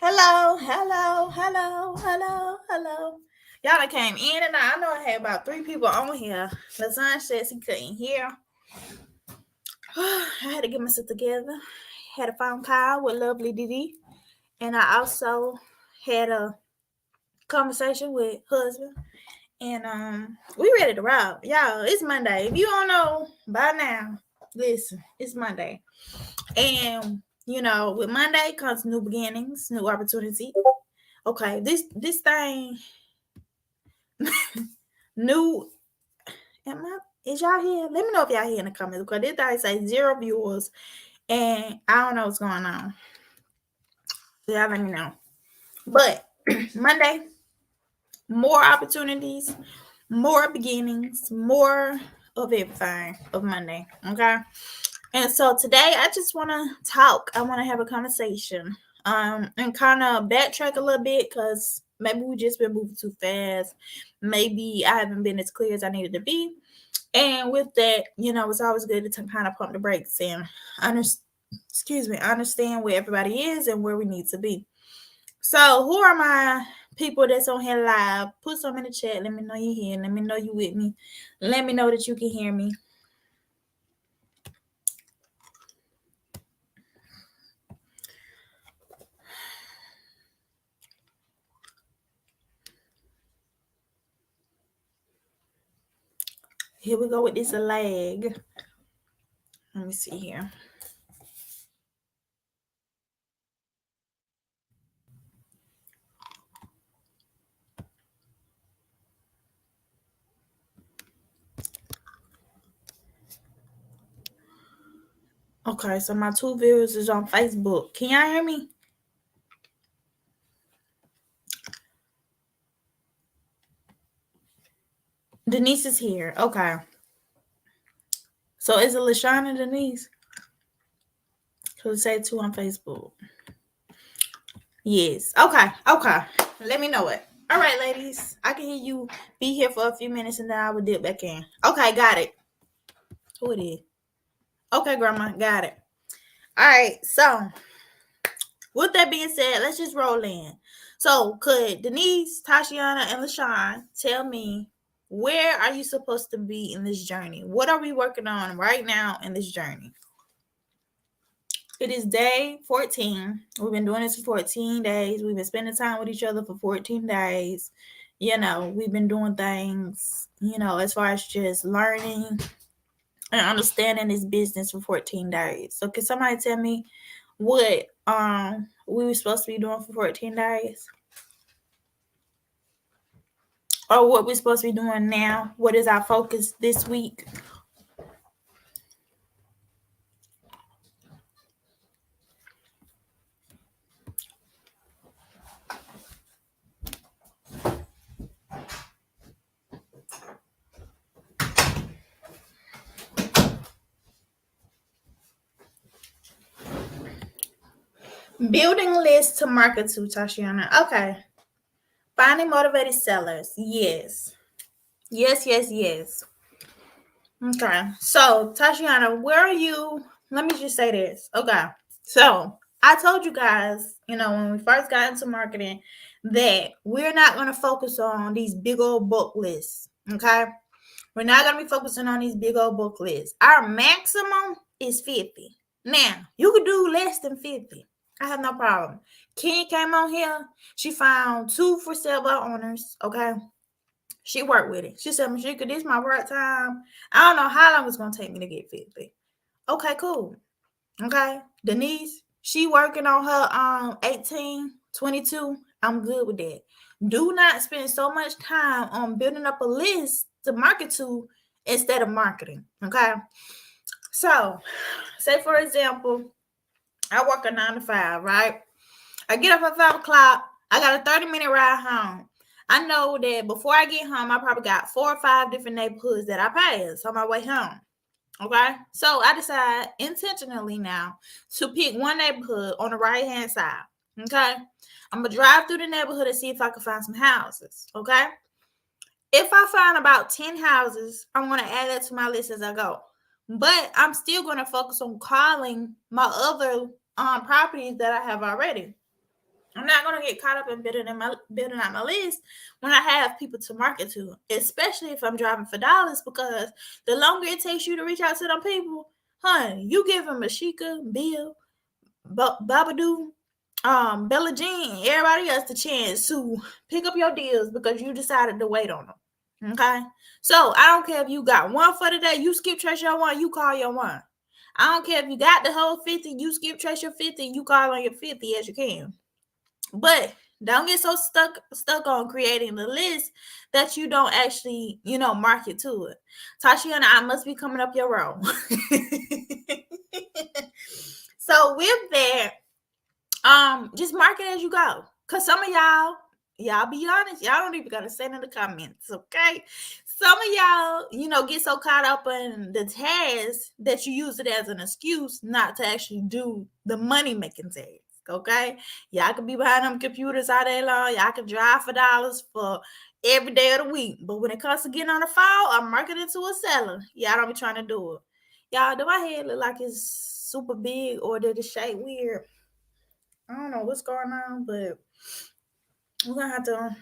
Hello, hello, hello, hello, hello. Y'all that came in and out. I know I had about 3 people on here. LaSagne says he couldn't hear. I had to get myself together. Had a phone call with lovely Didi. And I also had a conversation with husband. And we ready to rock. Y'all, it's Monday. If you don't know by now, listen, it's Monday. And with Monday comes new beginnings, new opportunity. Okay, this thing new. Is y'all here? Let me know if y'all here in the comments because this thing say 0 viewers and I don't know what's going on. So y'all let me know. But Monday, more opportunities, more beginnings, more of everything of Monday. Okay. And so today I just want to talk. I want to have a conversation. And kind of backtrack a little bit because maybe we just been moving too fast. Maybe I haven't been as clear as I needed to be. And with that, it's always good to kind of pump the brakes and understand where everybody is and where we need to be. So, who are my people that's on here live? Put some in the chat. Let me know you're here. Let me know you with me. Let me know that you can hear me. Here we go with this lag. Let me see here. Okay, so my 2 viewers is on Facebook. Can y'all hear me? Denise is here. Okay. So is it LaShawn and Denise? Because it say 2 on Facebook. Yes. Okay. Let me know it. All right, ladies. I can hear you be here for a few minutes and then I will dip back in. Okay, got it. Who it is? Okay, Grandma, got it. All right, so with that being said, let's just roll in. So could Denise, Tashiana, and LaShawn tell me where are you supposed to be in this journey? What are we working on right now in this journey? It is day 14. We've been doing this for 14 days. We've been spending time with each other for 14 days. We've been doing things, as far as just learning and understanding this business for 14 days. So can somebody tell me what we were supposed to be doing for 14 days? Or what we're supposed to be doing now? What is our focus this week? Building lists to market to, Tashiana. Okay. Finding motivated sellers. Yes. Yes. Okay. So, Tashiana, where are you? Let me just say this. Okay. So, I told you guys, when we first got into marketing, that we're not going to focus on these big old book lists. Okay. We're not going to be focusing on these big old book lists. Our maximum is 50. Now, you could do less than 50. I have no problem. Kenya came on here. She found 2 for sale by owners. Okay. She worked with it. She said, Mashika, this is my work time. I don't know how long it's going to take me to get 50. Okay, cool. Okay. Denise, she working on her 18, 22. I'm good with that. Do not spend so much time on building up a list to market to instead of marketing. Okay. So, say for example, I work a 9 to 5, right? I get up at 5 o'clock. I got a 30-minute ride home. I know that before I get home, I probably got 4 or 5 different neighborhoods that I pass on my way home. Okay. So I decide intentionally now to pick one neighborhood on the right hand side. Okay. I'm going to drive through the neighborhood and see if I can find some houses. Okay. If I find about 10 houses, I'm going to add that to my list as I go. But I'm still going to focus on calling my other properties that I have already. I'm not gonna get caught up in building out my list when I have people to market to, especially if I'm driving for dollars. Because the longer it takes you to reach out to them people, honey, you give them Ashika, Bill, Babadoo, Bella Jean, everybody else the chance to pick up your deals because you decided to wait on them. Okay, so I don't care if you got one for the day, you skip trace your one, you call your one. I don't care if you got the whole 50, you skip trace your 50, you call on your 50 as you can. But don't get so stuck on creating the list that you don't actually, market to it. Tashiana, I must be coming up your road. So with that, just market as you go. Cause some of y'all be honest, y'all don't even gotta say it in the comments, okay? Some of y'all, get so caught up in the task that you use it as an excuse not to actually do the money making task. Okay, y'all can be behind them computers all day long. Y'all can drive for dollars for every day of the week. But when it comes to getting on the phone, I'm marketing to a seller. Y'all don't be trying to do it. Y'all, do my head look like it's super big or did the shape weird? I don't know what's going on, but we're gonna have to.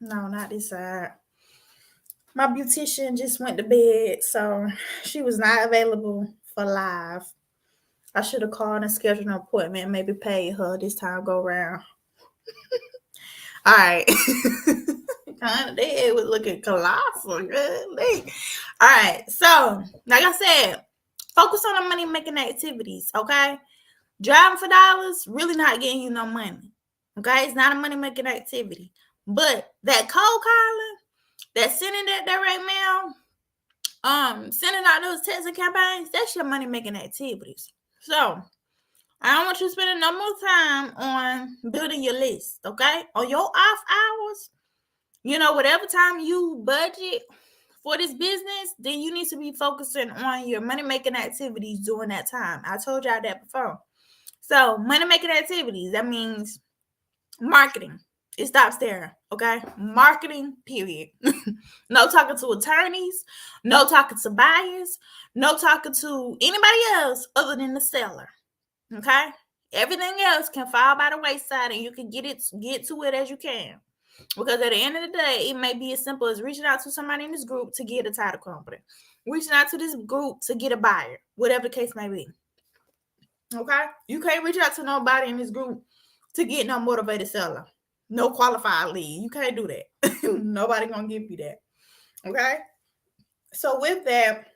No, not this side. My beautician just went to bed, so she was not available for live. I should have called and scheduled an appointment, maybe paid her this time go round. All right. Their head was looking colossal. Really. All right. So, like I said, focus on the money making activities, okay? Driving for dollars, really not getting you no money. Okay? It's not a money making activity. But that cold calling, that sending that direct mail, sending out those texts and campaigns, that's your money making activities. So I don't want you spending no more time on building your list, okay? On your off hours, whatever time you budget for this business, then you need to be focusing on your money making activities during that time. I told y'all that before. So money making activities, that means marketing. It stops there, okay? Marketing, period. No talking to attorneys, no talking to buyers, no talking to anybody else other than the seller, okay? Everything else can fall by the wayside and you can get to it as you can. Because at the end of the day, it may be as simple as reaching out to somebody in this group to get a title company, reaching out to this group to get a buyer, whatever the case may be. Okay? You can't reach out to nobody in this group to get no motivated seller, no qualified lead. You can't do that. Nobody gonna give you that. Okay? So with that,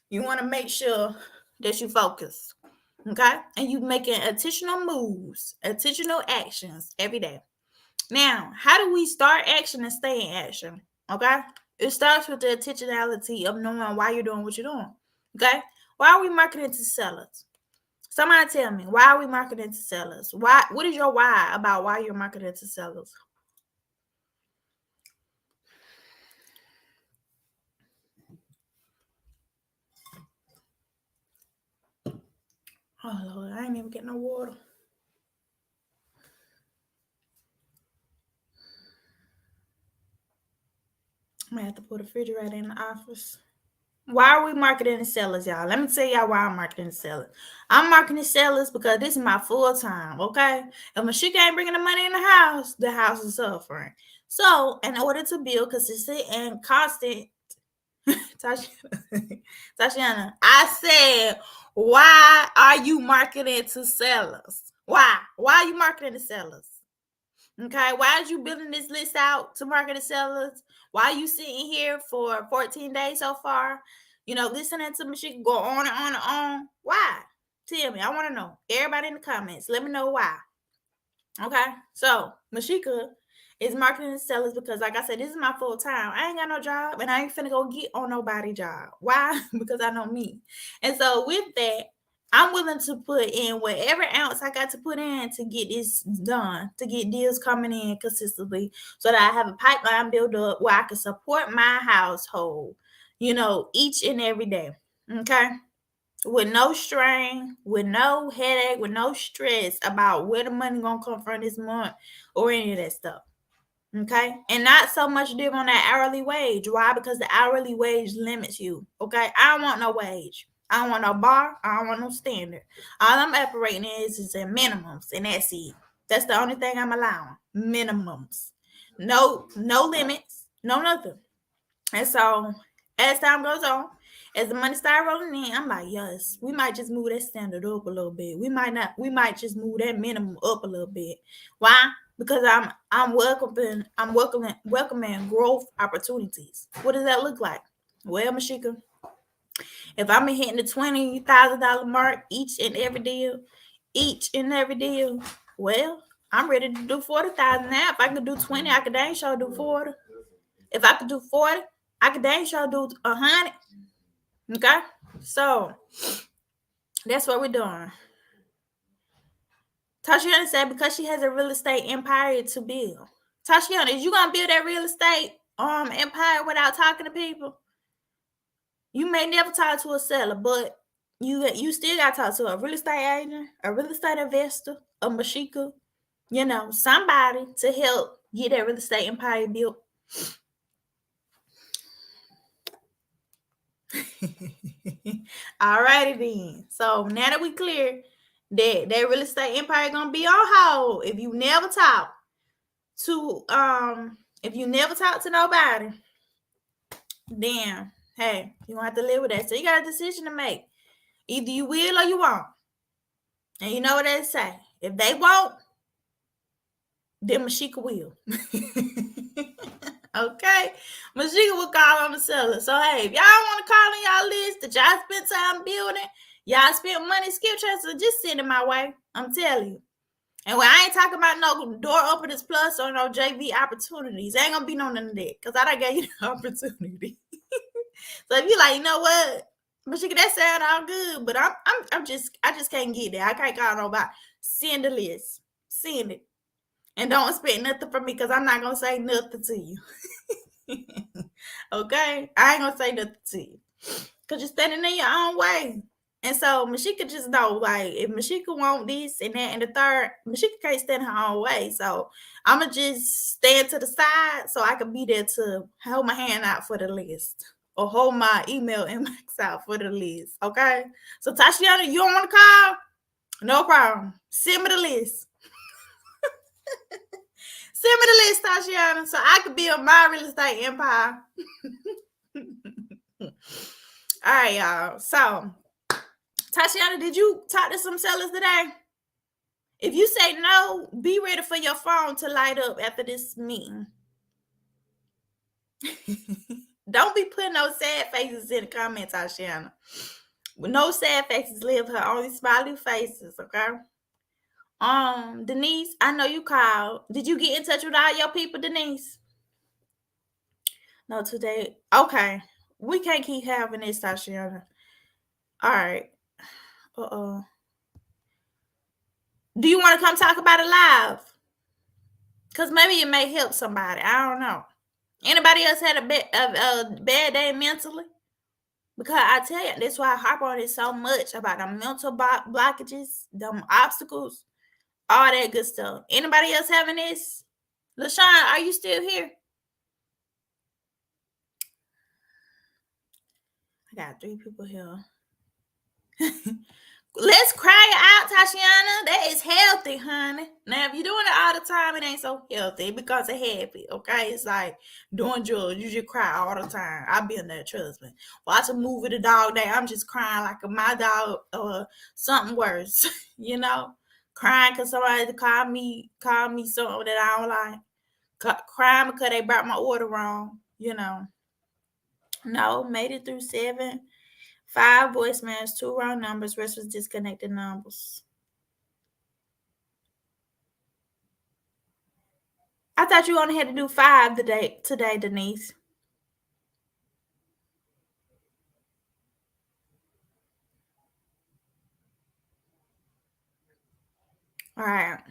you want to make sure that you focus. Okay? And you making intentional moves, intentional actions every day. Now, how do we start action and stay in action? Okay? It starts with the intentionality of knowing why you're doing what you're doing. Okay? Why are we marketing to sellers? Somebody tell me, why are we marketing to sellers? What is your why about why you're marketing to sellers? Oh Lord, I ain't even getting no water. I'm gonna have to put a refrigerator in the office. Why are we marketing to sellers, y'all? Let me tell y'all why I'm marketing to sellers. I'm marketing to sellers because this is my full time, okay? If my shit ain't bringing the money in the house is suffering. So, in order to build consistent and constant, Tashiana, I said, why are you marketing to sellers? Why? Why are you marketing to sellers? Okay, why are you building this list out to market to sellers? Why are you sitting here for 14 days so far? Listening to me, she can go on and on and on. Why? Tell me. I want to know. Everybody in the comments, let me know why. Okay, so Mashika is marketing to sellers because, like I said, this is my full time. I ain't got no job, and I ain't finna go get on nobody job. Why? Because I know me. And so with that, I'm willing to put in whatever ounce I got to put in to get this done, to get deals coming in consistently, so that I have a pipeline built up where I can support my household, each and every day. Okay, with no strain, with no headache, with no stress about where the money gonna come from this month or any of that stuff. Okay, and not so much deal on that hourly wage. Why? Because the hourly wage limits you. Okay, I don't want no wage. I don't want no bar. I don't want no standard. All I'm operating is in minimums, and that's it. That's the only thing I'm allowing. Minimums. No limits. No nothing. And so as time goes on, as the money start rolling in, I'm like, yes, we might just move that standard up a little bit. We might just move that minimum up a little bit. Why? Because I'm welcoming growth opportunities. What does that look like? Well, Mashika, if I'm hitting the $20,000 mark each and every deal, well, I'm ready to do 40,000 now. If I could do 20, I could dang sure do 40. If I could do 40, I could dang sure do 100. Okay, so that's what we're doing. Tashiana said because she has a real estate empire to build. Tashiana, is you gonna build that real estate empire without talking to people? You may never talk to a seller, but you still got to talk to a real estate agent, a real estate investor, a Mashika, somebody to help get that real estate empire built. All righty then. So now that we clear that real estate empire gonna be on hold if you never talk to nobody, then hey, you gonna have to live with that. So you got a decision to make. Either you will or you won't. And you know what they say. If they won't, then Mashika will. Okay? Mashika will call on the seller. So hey, if y'all want to call on y'all list that y'all spent time building, y'all spent money, skip transfer, just send it my way. I'm telling you. And when I ain't talking about no door openers plus or no JV opportunities, ain't gonna be no none of that. Cause I done gave you the opportunity. So if you like, you know what? Mashika, that sound all good, but I just can't get there. I can't call nobody. Send the list. Send it. And don't expect nothing from me because I'm not gonna say nothing to you. Okay? I ain't gonna say nothing to you. Cause you're standing in your own way. And so Mashika just know, like, if Mashika want this and that and the third, Mashika can't stand her own way. So I'ma just stand to the side so I can be there to hold my hand out for the list. Or hold my email inbox out for the list. Okay? So Tashiana, you don't want to call? No problem. Send me the list. Send me the list, Tashiana, so I can build my real estate empire. All right, y'all. So, Tashiana, did you talk to some sellers today? If you say no, be ready for your phone to light up after this meeting. Don't be putting no sad faces in the comments, Tashiana. With no sad faces, live her only smiley faces, okay? Denise, I know you called. Did you get in touch with all your people, Denise? No, today. Okay. We can't keep having this, Tashiana. All right. Do you want to come talk about it live? Because maybe it may help somebody. I don't know. Anybody else had a bad day mentally? Because I tell you, that's why I harp on it so much about the mental blockages, them obstacles, all that good stuff. Anybody else having this? LaShawn, are you still here? I got 3 people here. Let's cry out, Tashiana. That is healthy, honey. Now, if you're doing it all the time, it ain't so healthy because it's happy, okay? It's like doing drugs. You just cry all the time. I've been there, trust me. Watch a movie the dog day. I'm just crying like my dog or something worse, Crying because somebody called me something that I don't like. Crying because they brought my order wrong, No, made it through 7. 5 voicemails, 2 wrong numbers, rest was disconnected numbers. I thought you only had to do 5 today, Denise. All right.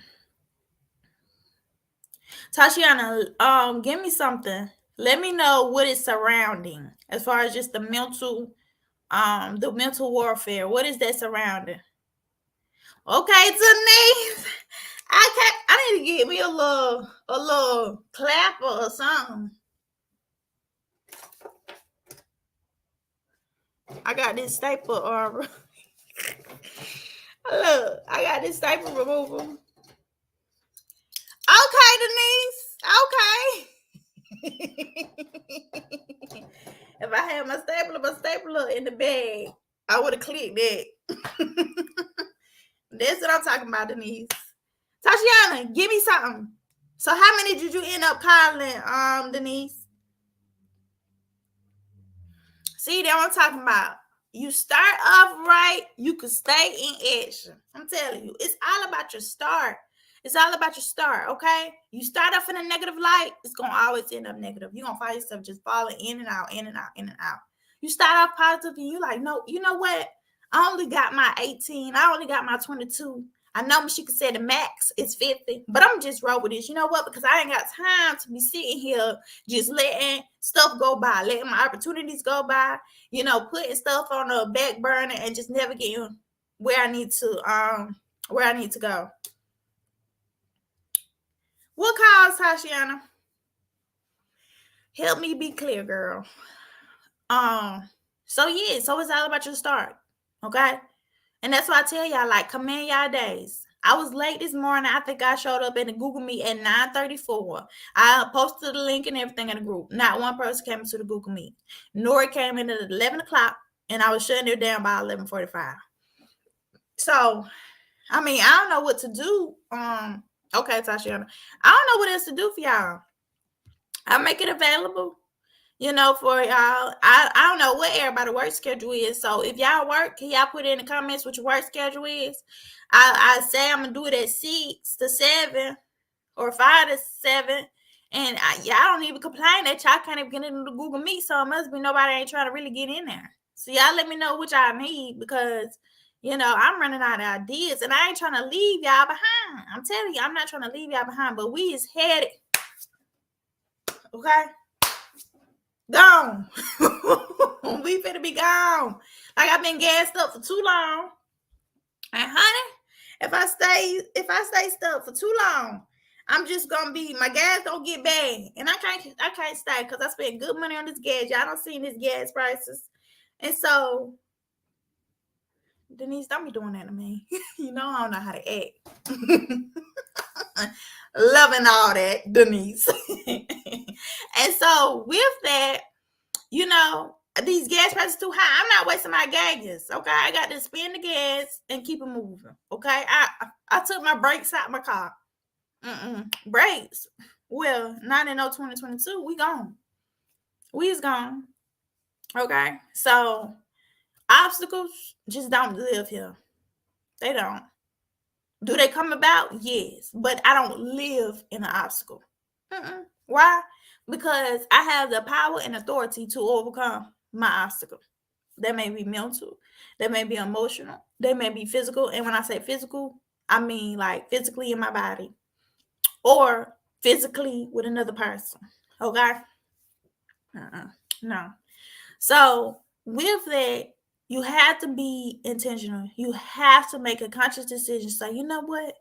Tashiana, give me something. Let me know what is surrounding as far as just the mental warfare. What is that surrounding? Okay, Denise. I need to get me a little clapper or something. I got this staple Look, I got this staple remover. Okay, Denise. Okay. If I had my stapler in the bag, I would have clicked that. That's what I'm talking about, Denise. Tashiana, give me something. So how many did you end up calling, Denise? See, that's what I'm talking about. You start off right, you can stay in action. I'm telling you, it's all about your start. It's all about your start, okay? You start off in a negative light, it's gonna always end up negative. You're gonna find yourself just falling in and out, in and out, in and out. You start off positive and you like, no, you know what? I only got my 18, I only got my 22. I know she could say the max is 50, but I'm just roll with this. You know what? Because I ain't got time to be sitting here just letting stuff go by, letting my opportunities go by, putting stuff on the back burner and just never getting where I need to go. What cause, Tashiana? Help me be clear, girl. So it's all about your start. Okay? And that's why I tell y'all, like, command y'all days. I was late this morning. I think I showed up in the Google Meet at 9:34. I posted the link and everything in the group. Not one person came into the Google Meet. Nora came in at 11 o'clock, and I was shutting it down by 11:45. So, I mean, I don't know what to do. Okay, Tashiana. I don't know what else to do for y'all. I make it available, for y'all. I don't know what everybody's work schedule is. So if y'all work, can y'all put in the comments what your work schedule is? I say I'm gonna do it at 6 to 7 or 5 to 7. And y'all don't even complain that y'all can't even get into the Google Meet. So it must be nobody ain't trying to really get in there. So y'all let me know what y'all need, because I'm running out of ideas and I ain't trying to leave y'all behind. I'm telling you, I'm not trying to leave y'all behind, but we is headed. Okay. Gone. We finna be gone. Like, I've been gassed up for too long. And honey, if I stay stuck for too long, I'm just gonna be, my gas don't get bad. And I can't stay because I spent good money on this gas. Y'all don't see these gas prices. And so, Denise, don't be doing that to me. I don't know how to act. Loving all that, Denise. And so with that, these gas prices too high. I'm not wasting my gas. Okay, I got to spend the gas and keep it moving. Okay, I took my brakes out of my car. Brakes. Well, not in 2022. We gone. We is gone. Okay, so obstacles just don't live here. They don't. Do they come about? Yes, but I don't live in an obstacle. Why? Because I have the power and authority to overcome my obstacle. That may be mental, that may be emotional, they may be physical. And when I say physical, I mean like physically in my body or physically with another person. Okay? No. So with that, you have to be intentional. You have to make a conscious decision. Say, you know what?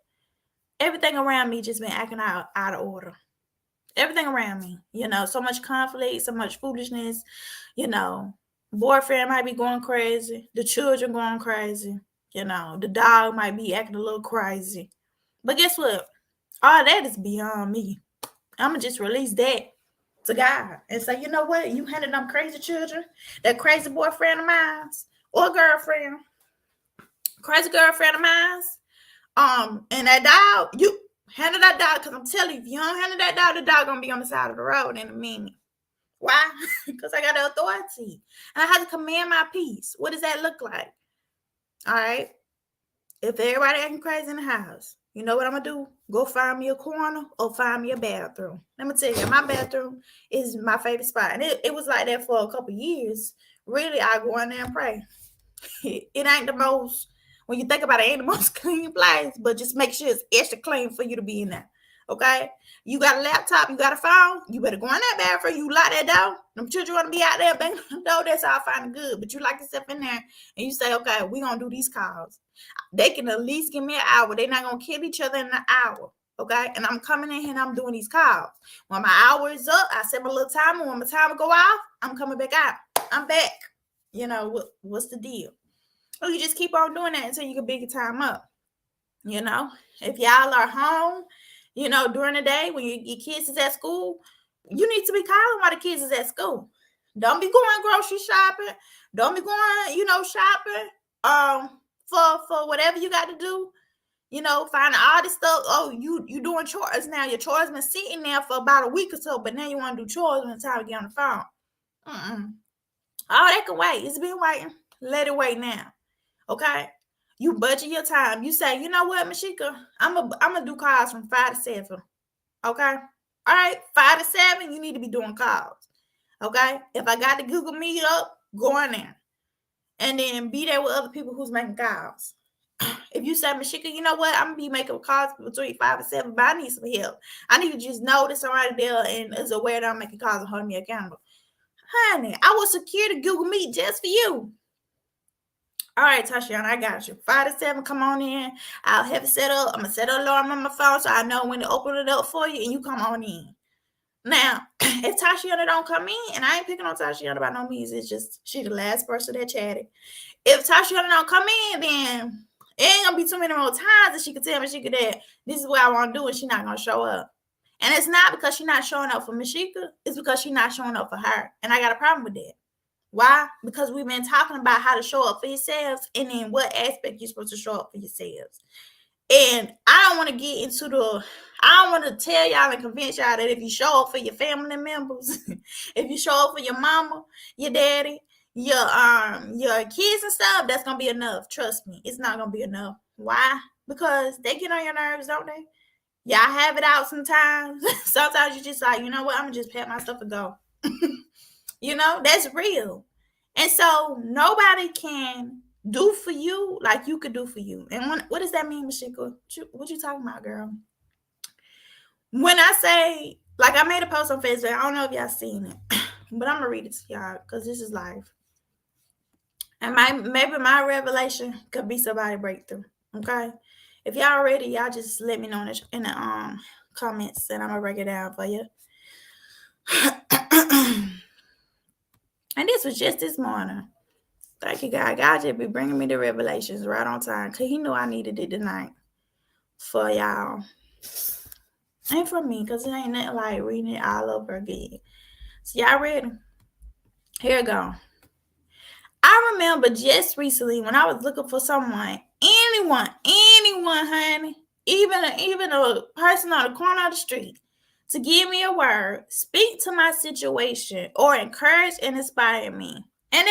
Everything around me just been acting out of order. Everything around me, so much conflict, so much foolishness, boyfriend might be going crazy, the children going crazy, the dog might be acting a little crazy. But guess what? All that is beyond me. I'm going to just release that to God and say, you know what? You handle them crazy children, that crazy boyfriend of mine or girlfriend, crazy girlfriend of mine, and that dog, you handle that dog, because I'm telling you, if you don't handle that dog, the dog going to be on the side of the road in a minute. Why? Because I got the authority. And I have to command my peace. What does that look like? All right. If everybody acting crazy in the house, you know what I'm going to do? Go find me a corner or find me a bathroom. Let me tell you, my bathroom is my favorite spot. And it was like that for a couple years. Really, I go in there and pray. It ain't the most, when you think about it, ain't the most clean place, but just make sure it's extra clean for you to be in there. Okay, you got a laptop, you got a phone, you better go in that bathroom, you lock that door. Them children want to be out there banging the door, that's all fine and good. But you lock yourself in there and you say, okay, we're going to do these calls. They can at least give me an hour. They're not going to kill each other in an hour. Okay, and I'm coming in here and I'm doing these calls. When my hour is up, I set my little timer. When my timer go off, I'm coming back out. I'm back. What's the deal? Or you just keep on doing that until you can big your time up. If y'all are home, During the day when your kids is at school, you need to be calling while the kids is at school. Don't be going grocery shopping. Don't be going, shopping. For whatever you got to do. Finding all this stuff. Oh, you doing chores now. Your chores been sitting there for about a week or so, but now you want to do chores when it's time to get on the phone. All that can wait. It's been waiting. Let it wait now. Okay? You budget your time. You say, you know what, Mashika? I'm gonna do calls from 5 to 7. Okay? All right, 5 to 7, you need to be doing calls. Okay? If I got the Google Meet up, go in there. And then be there with other people who's making calls. If you say, Mashika, you know what? I'm going to be making calls between 5 and 7, but I need some help. I need to just know that somebody there and is aware that I'm making calls and holding me accountable. Honey, I will secure the Google Meet just for you. All right, Tashiana, I got you. 5 to 7, come on in. I'll have it set up. I'm going to set an alarm on my phone so I know when to open it up for you and you come on in. Now, if Tashiana don't come in, and I ain't picking on Tashiana by no means, it's just she the last person that chatted. If Tashiana don't come in, then it ain't gonna be too many more times that she could tell me that this is what I want to do and she's not gonna show up. And it's not because she's not showing up for Mashika, it's because she's not showing up for her. And I got a problem with that. Why? Because we've been talking about how to show up for yourselves and in what aspect you're supposed to show up for yourselves. And I don't want to get into I don't want to tell y'all and convince y'all that if you show up for your family members, if you show up for your mama, your daddy, your kids and stuff, that's gonna be enough. Trust me, it's not gonna be enough. Why? Because they get on your nerves, don't they? Y'all have it out sometimes. Sometimes you just like, you know what? I'm gonna just pack my stuff and go. That's real. And so nobody can do for you like you could do for you. And what does that mean, Mashika? What you talking about, girl? When I say, like, I made a post on Facebook, I don't know if y'all seen it, but I'm gonna read it to y'all because this is life. And maybe my revelation could be somebody's breakthrough. Okay, if y'all ready, y'all just let me know in the comments, and I'm gonna break it down for you. And this was just this morning. Thank you, God. God just be bringing me the revelations right on time because He knew I needed it tonight for y'all. Ain't for me because it ain't nothing like reading it all over again. So y'all ready? Here we go. I remember just recently when I was looking for someone, anyone, honey, even a person on the corner of the street, to give me a word, speak to my situation, or encourage and inspire me. And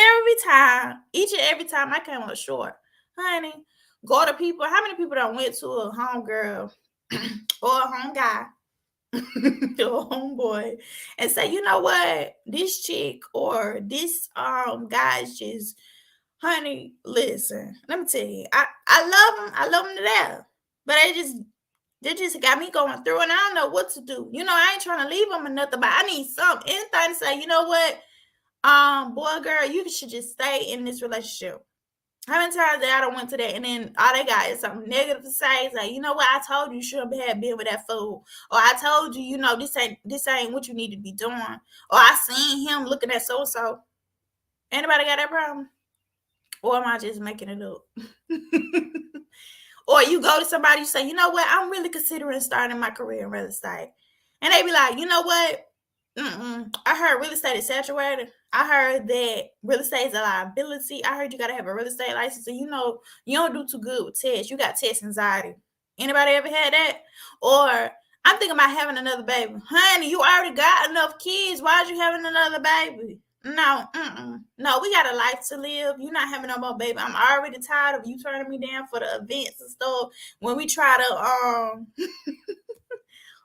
each and every time I came up short, honey, go to people. How many people done went to a homegirl or a home guy or a homeboy and say, you know what, this chick or this guy's just, honey, listen, let me tell you, I love them to death, but they just got me going through and I don't know what to do. I ain't trying to leave them or nothing, but I need anything to say, you know what, boy, girl, you should just stay in this relationship. How many times that I don't went to that and then all they got is something negative to say? It's like, you know what, I told you shouldn't have been with that fool. Or I told you, this ain't what you need to be doing. Or I seen him looking at so-and-so. Anybody got that problem? Or am I just making it up? Or you go to somebody, you say, you know what, I'm really considering starting my career in real estate. And they be like, you know what? I heard real estate is saturated. I heard that real estate is a liability. I heard you got to have a real estate license. And you don't do too good with tests. You got test anxiety. Anybody ever had that? Or I'm thinking about having another baby. Honey, you already got enough kids. Why are you having another baby? No, no, we got a life to live. You're not having no more baby. I'm already tired of you turning me down for the events and stuff. When we try to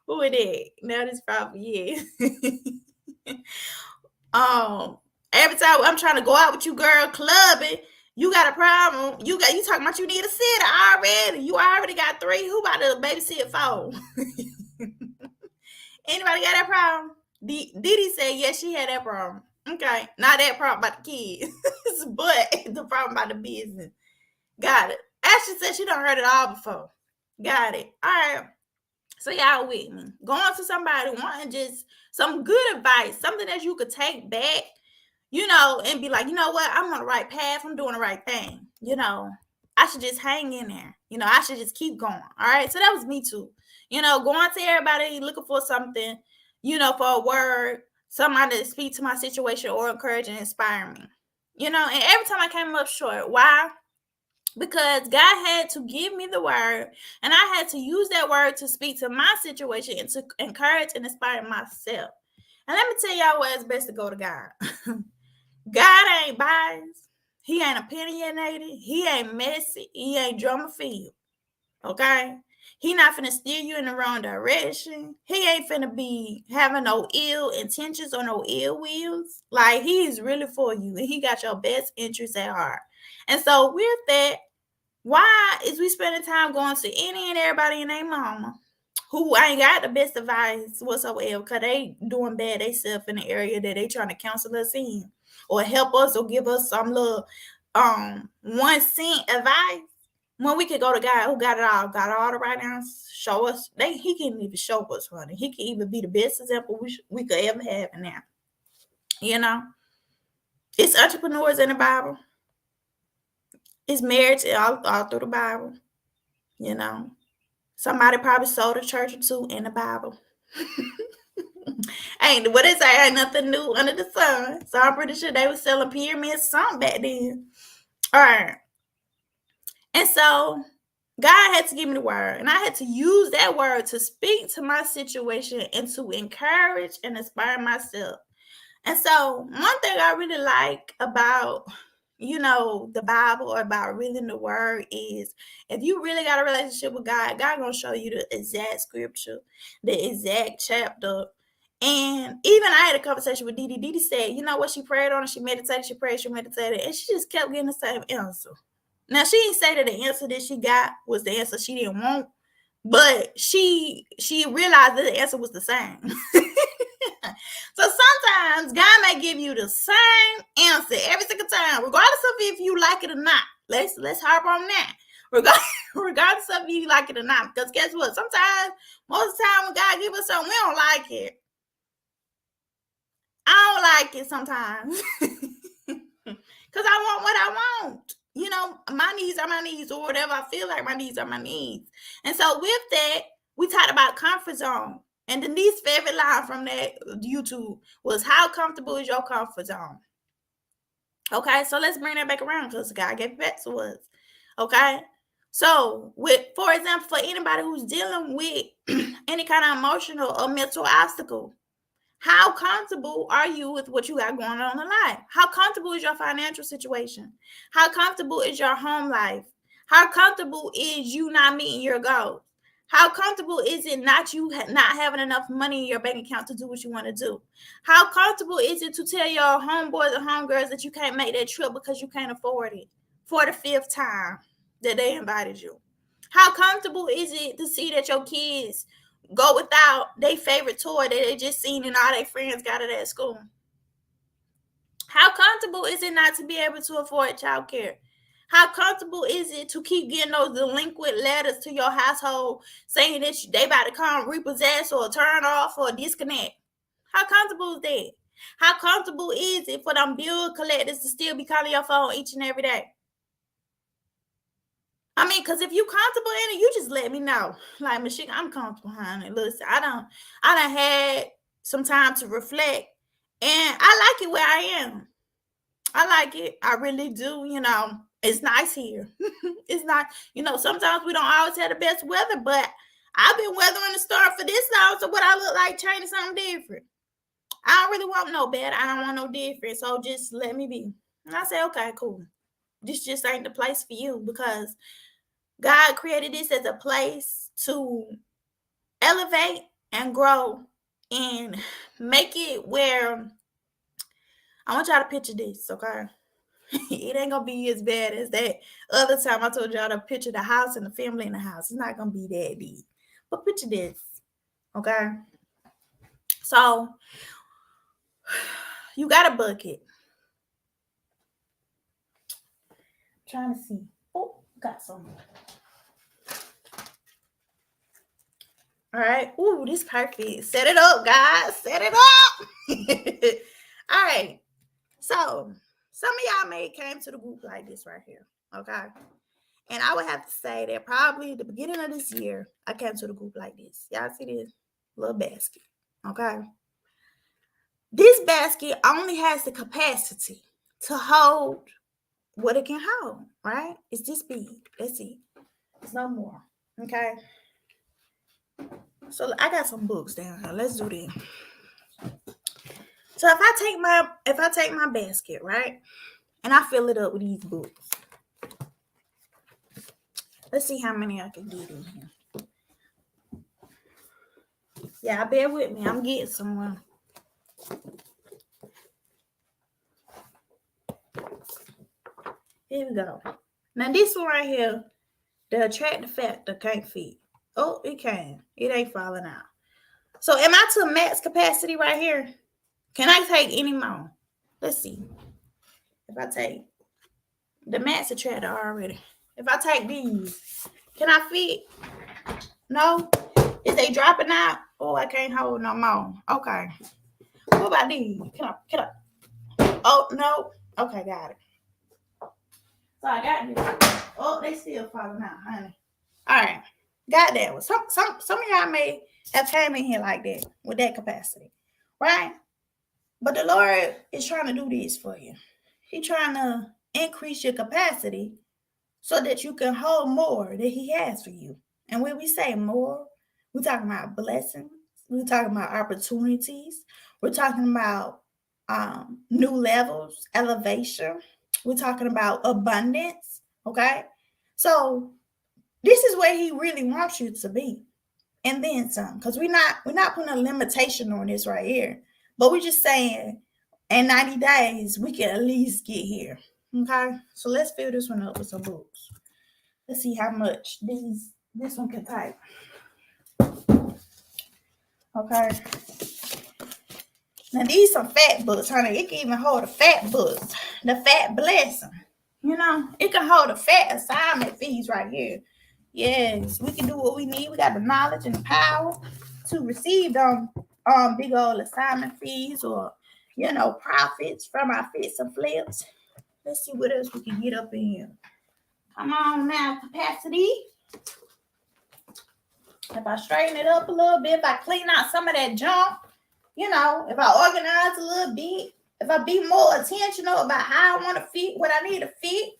who it is? Now this probably is. Every time I'm trying to go out with you, girl, clubbing, you got a problem. You talking about you need a sitter already. You already got 3. Who about to babysit 4? Anybody got that problem? Didi said yes, she had that problem. Okay, not that problem about the kids, but the problem about the business. Got it. Ashley said she done heard it all before. Got it. All right. So y'all with me. Going to somebody wanting just some good advice, something that you could take back, and be like, you know what? I'm on the right path. I'm doing the right thing. I should just hang in there. I should just keep going. All right. So that was me too. Going to everybody looking for something, for a word, somebody to speak to my situation or encourage and inspire me. And every time I came up short. Why? Because God had to give me the word, and I had to use that word to speak to my situation and to encourage and inspire myself. And let me tell y'all where it's best to go to God. God ain't biased. He ain't opinionated. He ain't messy. He ain't drama-filled. Okay? He not finna steer you in the wrong direction. He ain't finna be having no ill intentions or no ill wills. Like, he is really for you, and he got your best interests at heart. And so with that, why is we spending time going to any and everybody and their mama who ain't got the best advice whatsoever because they doing bad themselves in the area that they trying to counsel us in or help us or give us some little 1 cent advice when we could go to God who got all the right answers, show us. He can even show us, honey. He can even be the best example we could ever have in there. It's entrepreneurs in the Bible. It's marriage all through the Bible. Somebody probably sold a church or two in the Bible. Ain't what they say, ain't nothing new under the sun. So I'm pretty sure they were selling pyramids or something back then. All right. And so God had to give me the word, and I had to use that word to speak to my situation and to encourage and inspire myself. And so one thing I really like about the Bible or about reading the word is if you really got a relationship with God, God gonna show you the exact scripture, the exact chapter. And even I had a conversation with Didi. Didi said, you know what, she prayed on it, she meditated, and she just kept getting the same answer. Now, she didn't say that the answer that she got was the answer she didn't want, but she realized that the answer was the same. So sometimes God may give you the same answer every single time, regardless of if you like it or not. Let's harp on that. Regardless of if you like it or not. Because guess what? Sometimes, most of the time when God gives us something, we don't like it. I don't like it sometimes. Because I want what I want. My needs are my needs, or whatever I feel like my needs are my needs. And so with that, we talked about comfort zone. And the least favorite line from that YouTube was, how comfortable is your comfort zone? Okay, so let's bring that back around because God gave it back to us. Okay, so for example, for anybody who's dealing with any kind of emotional or mental obstacle, how comfortable are you with what you got going on in life? How comfortable is your financial situation? How comfortable is your home life? How comfortable is you not meeting your goals? How comfortable is it not having enough money in your bank account to do what you want to do? How comfortable is it to tell your homeboys and homegirls that you can't make that trip because you can't afford it for the 5th time that they invited you? How comfortable is it to see that your kids go without their favorite toy that they just seen and all their friends got it at school? How comfortable is it not to be able to afford childcare? How comfortable is it to keep getting those delinquent letters to your household saying that they about to come repossess or turn off or disconnect? How comfortable is that? How comfortable is it for them bill collectors to still be calling your phone each and every day? I mean, because if you comfortable in it, you just let me know. Like, Michelle, I'm comfortable, honey. Listen, I done had some time to reflect, and I like it where I am. I like it. I really do. It's nice here. It's not, sometimes we don't always have the best weather, but I've been weathering the storm for this long. So what I look like changing something different. I don't really want no better. I don't want no different. So just let me be. And I say, okay, cool. This just ain't the place for you, because God created this as a place to elevate and grow and make it where, I want y'all to picture this, okay? It ain't gonna be as bad as that other time I told y'all to picture the house and the family in the house. It's not gonna be that deep. But picture this, okay? So you got a bucket. I'm trying to see. Oh, got some. All right. Ooh, this perfect. Set it up, guys. Set it up. All right. So some of y'all may came to the group like this right here. Okay. And I would have to say that probably at the beginning of this year, I came to the group like this. Y'all see this little basket, okay? This basket only has the capacity to hold what it can hold, right? It's this big. That's it. It's no more, okay? So I got some books down here. Let's do this. So if I take my basket, right, and I fill it up with these books, let's see how many I can get in here. Yeah, bear with me. I'm getting somewhere. Here we go. Now this one right here, the attractive factor can't fit. Oh, it can. It ain't falling out. So am I to max capacity right here? Can I take any more? Let's see. If I take the max attractor already. If I take these, can I fit? No? Is they dropping out? Oh, I can't hold no more. Okay. What about these? Can I? Oh, no. Okay, got it. So I got this. Oh, they still falling out, honey. All right. Got that one. Some of y'all may have came in here like that with that capacity. Right? But the Lord is trying to do this for you. He's trying to increase your capacity so that you can hold more that he has for you. And when we say more, we're talking about blessings. We're talking about opportunities. We're talking about new levels, elevation. We're talking about abundance. Okay? So this is where he really wants you to be. And then some. Because we're not putting a limitation on this right here. But we're just saying in 90 days, we can at least get here. Okay? So let's fill this one up with some books. Let's see how much this one can take. Okay. Now these some fat books, honey. It can even hold the fat books. The fat blessing. You know, it can hold the fat assignment fees right here. Yes, we can do what we need. We got the knowledge and the power to receive them big old assignment fees or, you know, profits from our fits and flips. Let's see what else we can get up in here. Come on now, capacity. If I straighten it up a little bit, if I clean out some of that junk, you know, if I organize a little bit, if I be more intentional about how I want to fit, what I need to fit,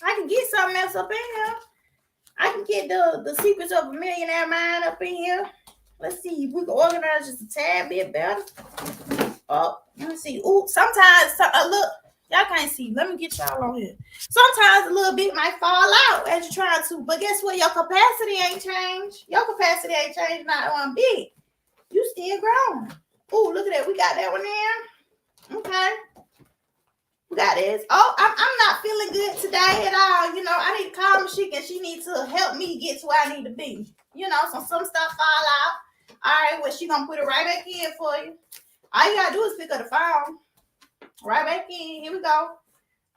I can get something else up in here. I can get the secrets of a millionaire mind up in here. Let's see if we can organize just a tad bit better. Oh, let me see. Ooh, sometimes look, y'all can't see. Let me get y'all on here. Sometimes a little bit might fall out as you're trying to, but guess what? Your capacity ain't changed. Your capacity ain't changed not one bit. You still growing. Ooh, look at that. We got that one there. Okay. We got this. Oh, I'm not feeling good today at all. You know, I need to call Mashika and she needs to help me get to where I need to be. You know, so some stuff fall out. All right, well, she gonna put it right back in for you. All you gotta do is pick up the phone. Right back in. Here we go.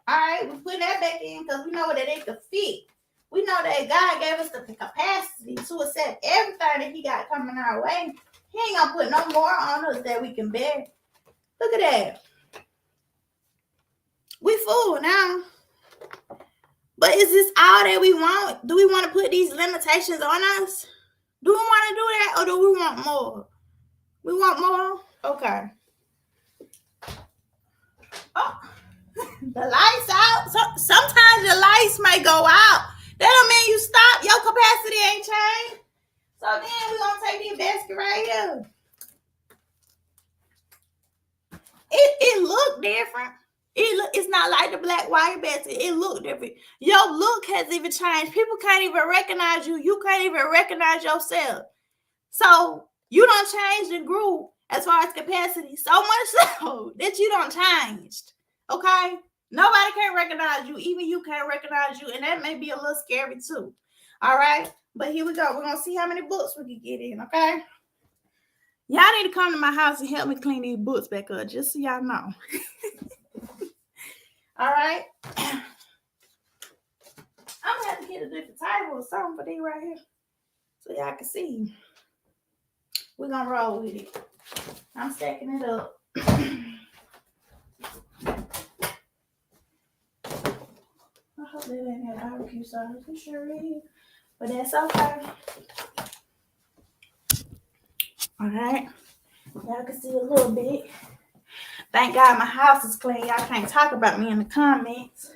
All right, we put that back in because we know that it can fit. We know that God gave us the capacity to accept everything that he got coming our way. He ain't gonna put no more on us that we can bear. Look at that. We full now. But is this all that we want? Do we want to put these limitations on us? Do we want to do that or do we want more? We want more? Okay. Oh, the lights out. Sometimes the lights may go out. That don't mean you stop. Your capacity ain't changed. So then we're going to take this basket right here. It look different. It's not like the black wire basket. It look different. Your look has even changed. People can't even recognize you. You can't even recognize yourself. So you don't change and grew as far as capacity so much so that you don't change. Okay? Nobody can recognize you. Even you can't recognize you. And that may be a little scary too. All right? But here we go. We're going to see how many books we can get in. Okay? Y'all need to come to my house and help me clean these books back up. Just so y'all know. All right. I'm gonna have to get a different table or something for these right here so y'all can see. We're gonna roll with it. I'm stacking it up. hope that ain't that barbecue sauce. It sure is. But that's okay. All right. Y'all can see a little bit. Thank God my house is clean. Y'all can't talk about me in the comments.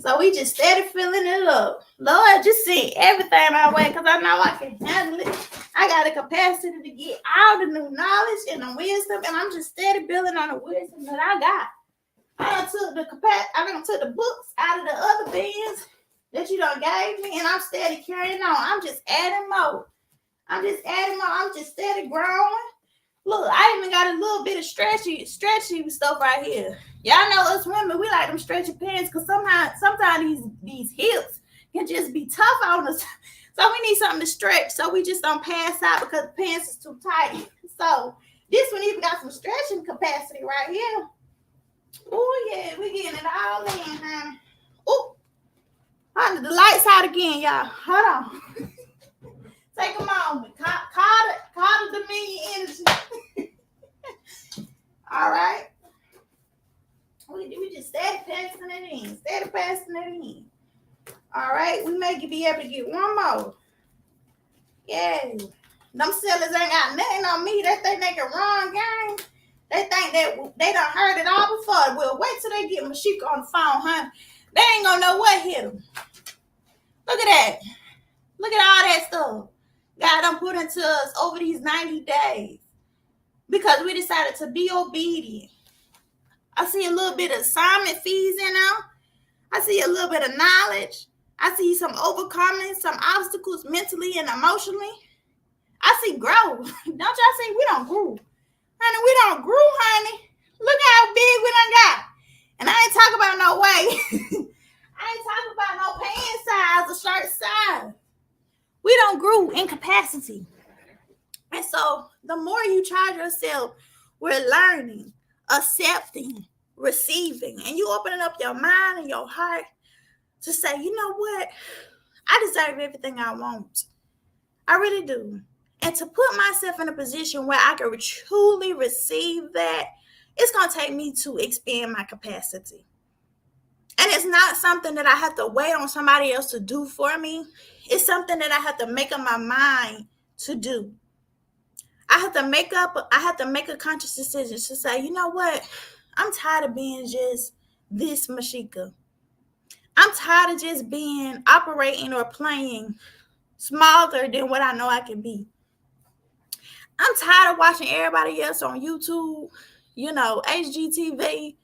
So we just steady filling it up. Lord, just send everything my way because I know I can handle it. I got the capacity to get all the new knowledge and the wisdom, and I'm just steady building on the wisdom that I got. I took the books out of the other bins that you done gave me, and I'm steady carrying on. I'm just adding more. I'm just steady growing. Look, I even got a little bit of stretchy stuff right here. Y'all know us women, we like them stretchy pants because sometimes these hips can just be tough on us. So we need something to stretch so we just don't pass out because the pants is too tight. So this one even got some stretching capacity right here. Oh yeah, we getting it all in, honey. Oh, honey, the lights out again, y'all. Hold on. Take a moment. Call the Dominion Energy. All right. We just steady passing it in. All right. We may be able to get one more. Yeah. Them sellers ain't got nothing on me. They think they can run game. They think that they done heard it all before. Well, wait till they get Mashika on the phone, honey. They ain't gonna know what hit them. Look at that. Look at all that stuff God done put into us over these 90 days because we decided to be obedient. I see a little bit of assignment fees in them. I see a little bit of knowledge. I see some overcoming some obstacles mentally and emotionally. I see growth. Don't y'all see we don't grow? Honey, we don't grow, honey. Look how big we done got. And I ain't talking about no weight. I ain't talking about no pants size or shirt size. We don't grow in capacity. And so the more you charge yourself with learning, accepting, receiving, and you opening up your mind and your heart to say, you know what? I deserve everything I want. I really do. And to put myself in a position where I can truly receive that, it's going to take me to expand my capacity. And it's not something that I have to wait on somebody else to do for me. It's something that I have to make up my mind to do. I have to make a conscious decision to say, you know what? I'm tired of being just this Mashika. I'm tired of just being operating or playing smaller than what I know I can be. I'm tired of watching everybody else on YouTube, HGTV,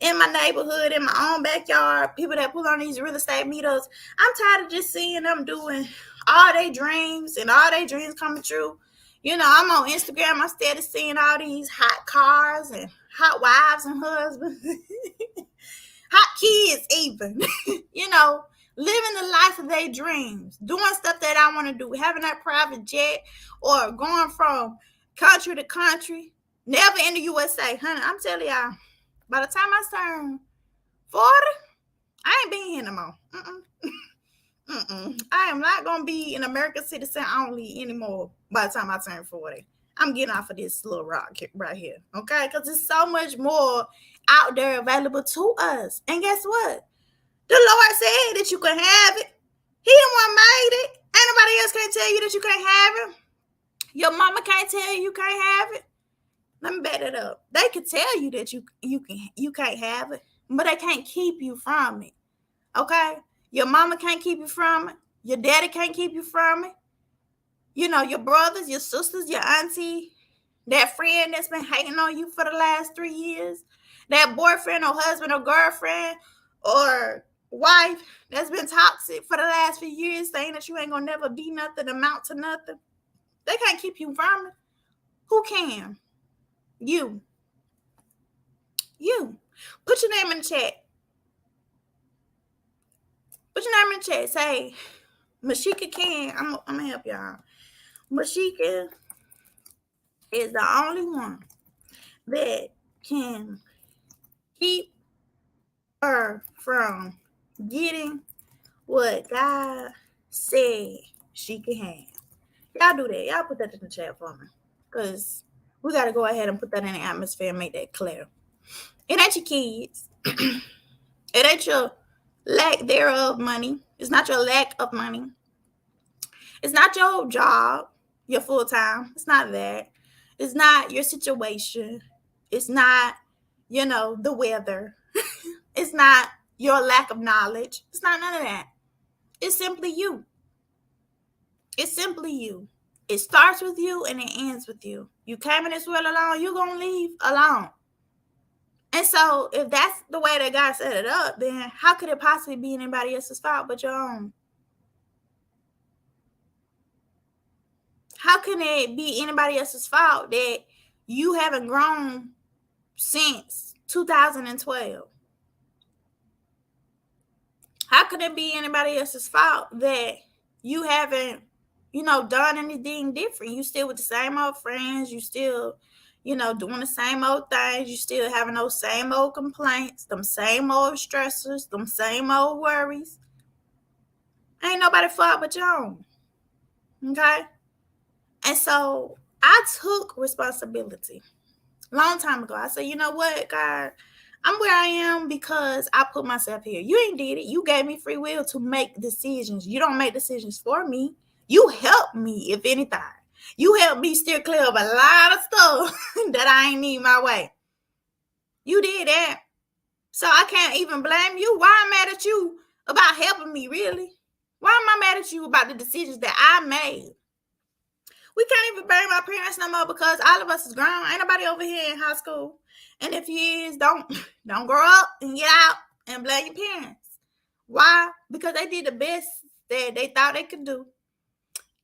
in my neighborhood, in my own backyard, people that pull on these real estate meetups. I'm tired of just seeing them doing all their dreams and all their dreams coming true. I'm on Instagram. I'm steady seeing all these hot cars and hot wives and husbands, hot kids even, living the life of their dreams, doing stuff that I want to do, having that private jet or going from country to country, never in the USA. Honey, I'm telling y'all, by the time I turn 40, I ain't being here no more. I am not going to be an American citizen only anymore by the time I turn 40. I'm getting off of this little rock right here, okay? Because there's so much more out there available to us. And guess what? The Lord said that you can have it. He the one made it. Ain't nobody else can't tell you that you can't have it. Your mama can't tell you can't have it. Let me back it up. They can tell you that you can't have it, but they can't keep you from it. Okay? Your mama can't keep you from it. Your daddy can't keep you from it. Your brothers, your sisters, your auntie, that friend that's been hating on you for the last 3 years, that boyfriend or husband or girlfriend or wife that's been toxic for the last few years, saying that you ain't gonna never be nothing, amount to nothing. They can't keep you from it. Who can? You. Put your name in the chat. Put your name in the chat. Say, Mashika can. I'm going to help y'all. Mashika is the only one that can keep her from getting what God said she can have. Y'all do that. Y'all put that in the chat for me. Because we got to go ahead and put that in the atmosphere and make that clear. It ain't your kids. It ain't your lack thereof money. It's not your lack of money. It's not your job, your full time. It's not that. It's not your situation. It's not, the weather. It's not your lack of knowledge. It's not none of that. It's simply you. It's simply you. It starts with you and it ends with you. You came in this world alone, you're going to leave alone. And so, if that's the way that God set it up, then how could it possibly be anybody else's fault but your own? How can it be anybody else's fault that you haven't grown since 2012? How could it be anybody else's fault that you haven't, done anything different? You still with the same old friends. You still, doing the same old things. You still having those same old complaints, them same old stressors, them same old worries. Ain't nobody fault but your own. Okay? And so I took responsibility long time ago. I said, you know what, God, I'm where I am because I put myself here. You ain't did it. You gave me free will to make decisions. You don't make decisions for me. You help me, if anything. You help me steer clear of a lot of stuff that I ain't need my way. You did that. So I can't even blame you. Why am I mad at you about helping me, really? Why am I mad at you about the decisions that I made? We can't even blame our parents no more because all of us is grown. Ain't nobody over here in high school. And if you is, don't grow up and get out and blame your parents. Why? Because they did the best that they thought they could do.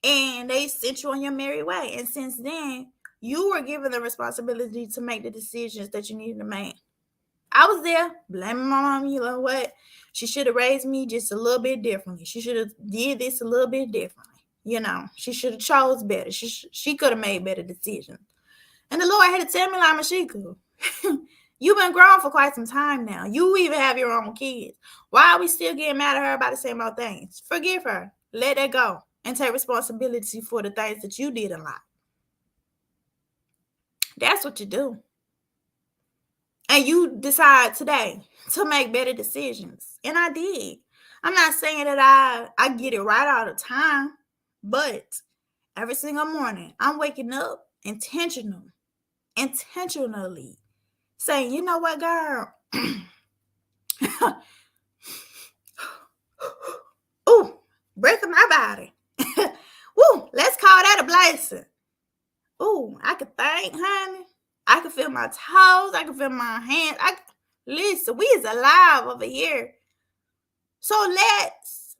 And they sent you on your merry way. And since then, you were given the responsibility to make the decisions that you needed to make. I was there blaming my mom. You know what? She should have raised me just a little bit differently. She should have did this a little bit differently. She should have chose better. She could have made better decisions. And the Lord had to tell me, like, Mashika, you've been grown for quite some time now. You even have your own kids. Why are we still getting mad at her about the same old things? Forgive her. Let that go. And take responsibility for the things that you did in life. That's what you do. And you decide today to make better decisions. And I did. I'm not saying that I get it right all the time. But every single morning, I'm waking up intentionally saying, you know what, girl? Ooh, breath in my body. Woo, let's call that a blessing. Ooh, I could think, honey. I can feel my toes. I can feel my hands. Listen, we is alive over here. So let's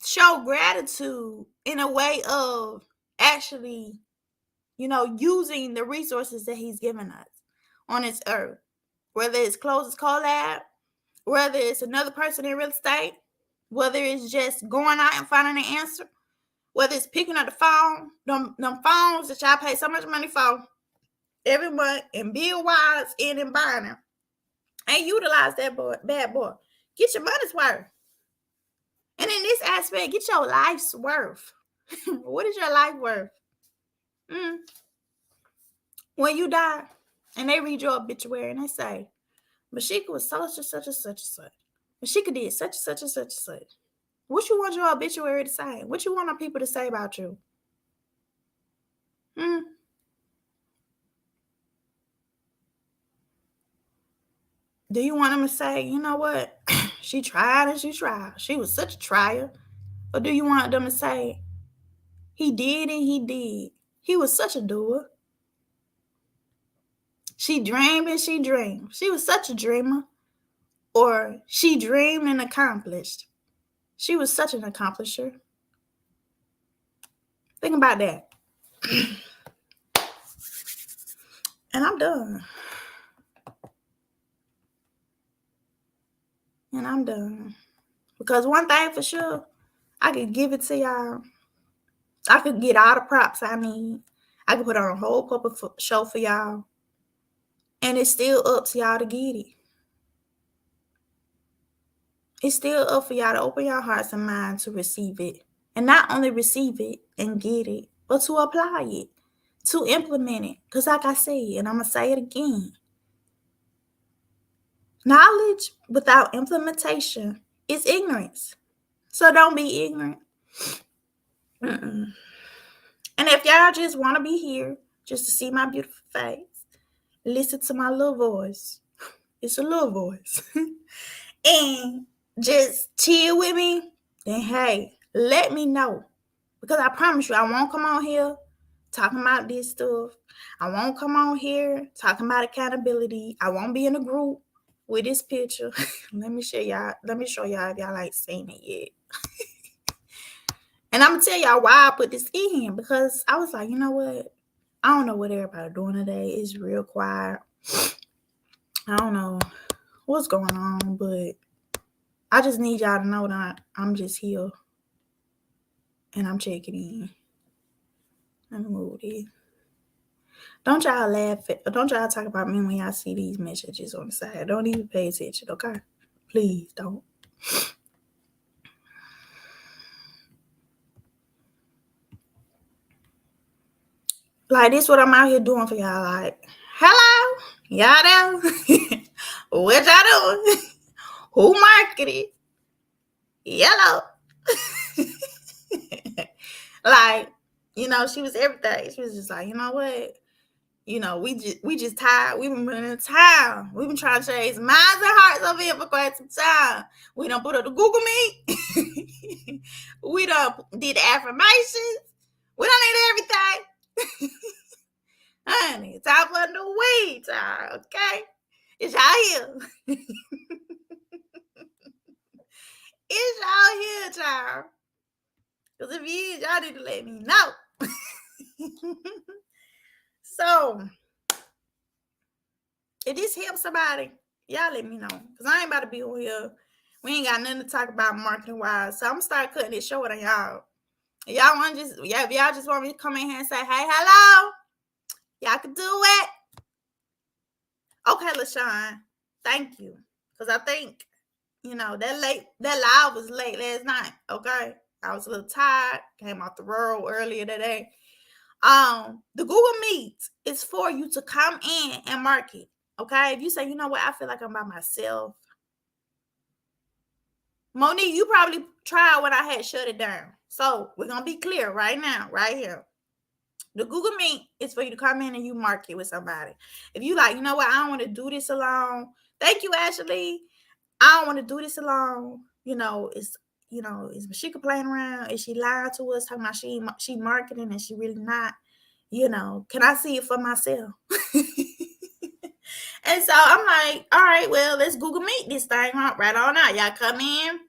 show gratitude in a way of actually, using the resources that he's given us on this earth. Whether it's closest collab, whether it's another person in real estate, whether it's just going out and finding an answer, whether it's picking up the phone, them phones that y'all pay so much money for every month and build wise and buying them. And utilize that bad boy. Get your money's worth. And in this aspect, get your life's worth. What is your life worth? When you die and they read your obituary and they say, Mashika was such and such and such and such. Mashika did such and such and such and such. What you want your obituary to say? What you want people to say about you? Do you want them to say, you know what? She tried and she tried. She was such a trier. Or do you want them to say, he did and he did. He was such a doer. She dreamed and she dreamed. She was such a dreamer. Or she dreamed and accomplished. She was such an accomplisher. Think about that. And I'm done. Because one thing for sure, I could give it to y'all. I could get all the props I need. I could put on a whole puppet show for y'all. And it's still up to y'all to get it. It's still up for y'all to open your hearts and minds to receive it. And not only receive it and get it, but to apply it, to implement it. Because like I said, and I'm going to say it again, Knowledge without implementation is ignorance. So don't be ignorant. Mm-mm. And if y'all just want to be here just to see my beautiful face, listen to my little voice. It's a little voice. And just chill with me, then hey, let me know. Because I promise you, I won't come on here talking about this stuff. I won't come on here talking about accountability. I won't be in a group with this picture. Let me show y'all if y'all ain't seen it yet. And I'm gonna tell y'all why I put this in, because I was like, you know what? I don't know what everybody doing today. It's real quiet. I don't know what's going on, but I just need y'all to know that I'm just here and I'm checking in. Let me move this. Don't y'all laugh don't y'all talk about me when y'all see these messages on the side. Don't even pay attention, okay? Please don't. Like, this what I'm out here doing for y'all. Like, hello, y'all there? What y'all doing? Who marketed? Yellow. Like, she was everything. She was just like, you know what? We just tired. We've been running time. We've been trying to change minds and hearts over here for quite some time. We done put up the Google Meet. We done did the affirmations. We done did everything. Honey, time for a new weed time, okay? It's y'all here. It's y'all here, child. Because if you is, y'all need to let me know. So, if this helps somebody, y'all let me know. Because I ain't about to be on here. We ain't got nothing to talk about marketing wise. So I'm gonna start cutting this short on y'all. If y'all just want me to come in here and say, hey, hello, y'all can do it. Okay, LaShawn, thank you. Because I think, that live was late last night. Okay. I was a little tired. Came off the road earlier today. The Google Meet is for you to come in and market. Okay, if you say, you know what, I feel like I'm by myself. Monique, you probably tried when I had shut it down. So we're going to be clear right now, right here. The Google Meet is for you to come in and you market with somebody. If you like, you know what, I don't want to do this alone. Thank you, Ashley. I don't want to do this alone. Is Mashika playing around? Is she lying to us, talking about she marketing and she really not? Can I see it for myself? And so I'm like, all right, well, let's Google Meet this thing right on out. Y'all come in,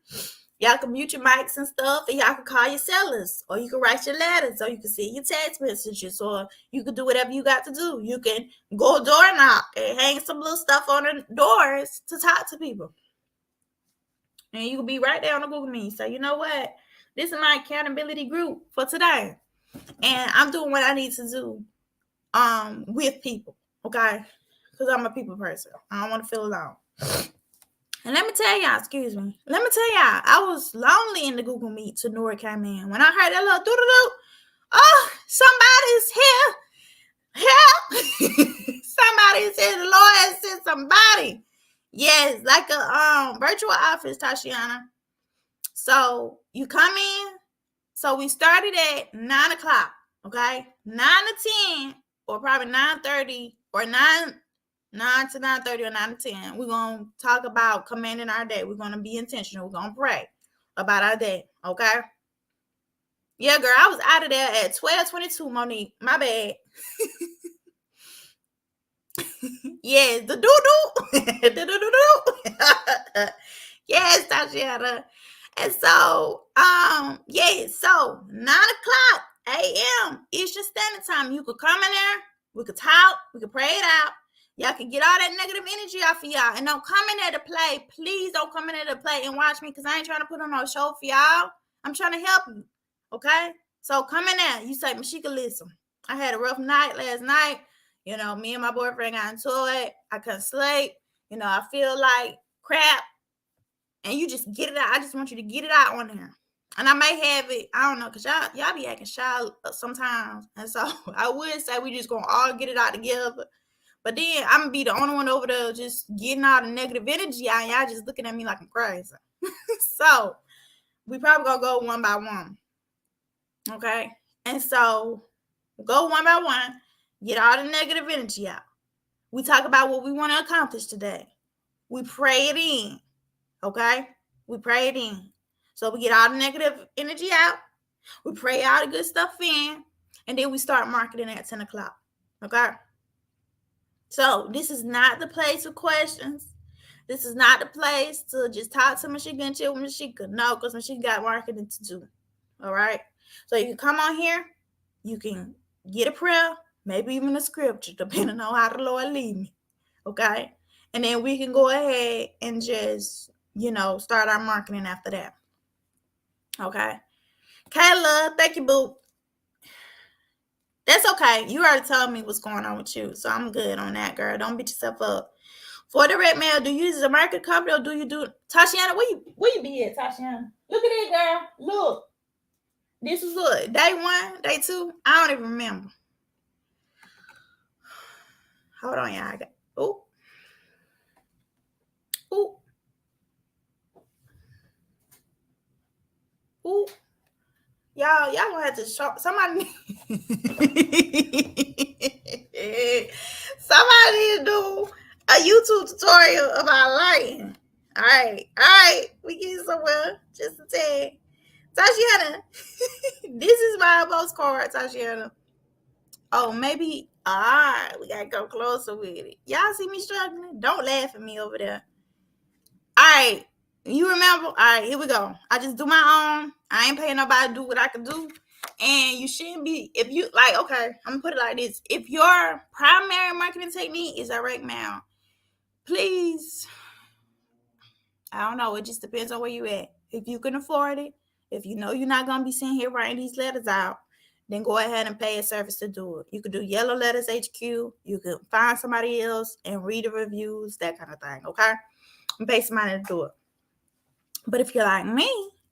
y'all can mute your mics and stuff, and y'all can call your sellers, or you can write your letters, or you can send your text messages, or you can do whatever you got to do. You can go door knock and hang some little stuff on the doors to talk to people. And you can be right there on the Google Meet. So you know what? This is my accountability group for today. And I'm doing what I need to do with people, okay? Because I'm a people person. I don't want to feel alone. And let me tell y'all, I was lonely in the Google Meet till Nora came in. When I heard that little doo-doo-doo, oh, somebody's here. Help. Somebody's here. The Lord has sent somebody. Yes, like a virtual office, Tashiana. So you come in. So we started at 9 o'clock, okay? 9 to 10, or probably 9:30, or 9 to 9:30, or 9 to 10. We're going to talk about commanding our day. We're going to be intentional. We're going to pray about our day, okay? Yeah, girl, I was out of there at 12:22, Monique. My bad. Yes, the doo-doo. The doo-doo-doo. Yes, Tatiana. And so, so 9 o'clock a.m. Eastern Standard Time. You could come in there, we could talk, we could pray it out. Y'all can get all that negative energy off of y'all. And don't come in there to play. Please don't come in there to play and watch me, because I ain't trying to put on no show for y'all. I'm trying to help you. Okay? So come in there. You say, Mashika, listen, I had a rough night last night. Me and my boyfriend got into it. I couldn't sleep. I feel like crap. And you just get it out. I just want you to get it out on there. And I may have it, I don't know, because y'all be acting shy sometimes. And so I would say we just going to all get it out together. But then I'm gonna be the only one over there just getting all the negative energy out, and y'all just looking at me like I'm crazy. So we probably gonna go one by one. Okay. And so go one by one, get all the negative energy out. We talk about what we want to accomplish today. We pray it in. Okay? We pray it in. So we get all the negative energy out. We pray all the good stuff in. And then we start marketing at 10 o'clock. Okay? So this is not the place for questions. This is not the place to just talk to Mashika and chill with Mashika. No, because Mashika got marketing to do. All right? So you can come on here. You can get a prayer, maybe even a scripture, depending on how the Lord lead me. Okay? And then we can go ahead and just, start our marketing after that. Okay? Kayla, thank you, boo. That's okay. You already told me what's going on with you, so I'm good on that, girl. Don't beat yourself up. For direct mail, do you use a market company or do you do Tashiana? Where you be at, Tashiana? Look at it, girl. Look. This was what? Day 1, day 2? I don't even remember. Hold on, y'all. Ooh. Ooh. Ooh. Y'all gonna have to show somebody. Somebody need to do a YouTube tutorial about lighting. All right, we get somewhere. Just a tad. Tashiana, this is my postcard, Tashiana. Oh, maybe. All right, we gotta go closer with it. Y'all see me struggling? Don't laugh at me over there. All right, you remember? All right, here we go. I just do my own. I ain't paying nobody to do what I can do. And you shouldn't be, if you, okay, I'm gonna put it like this. If your primary marketing technique is direct mail, please, I don't know, it just depends on where you at. If you can afford it, if you know you're not gonna be sitting here writing these letters out, then go ahead and pay a service to do it. You could do Yellow Letters HQ. You could find somebody else and read the reviews, that kind of thing, okay? And pay somebody to do it. But if you're like me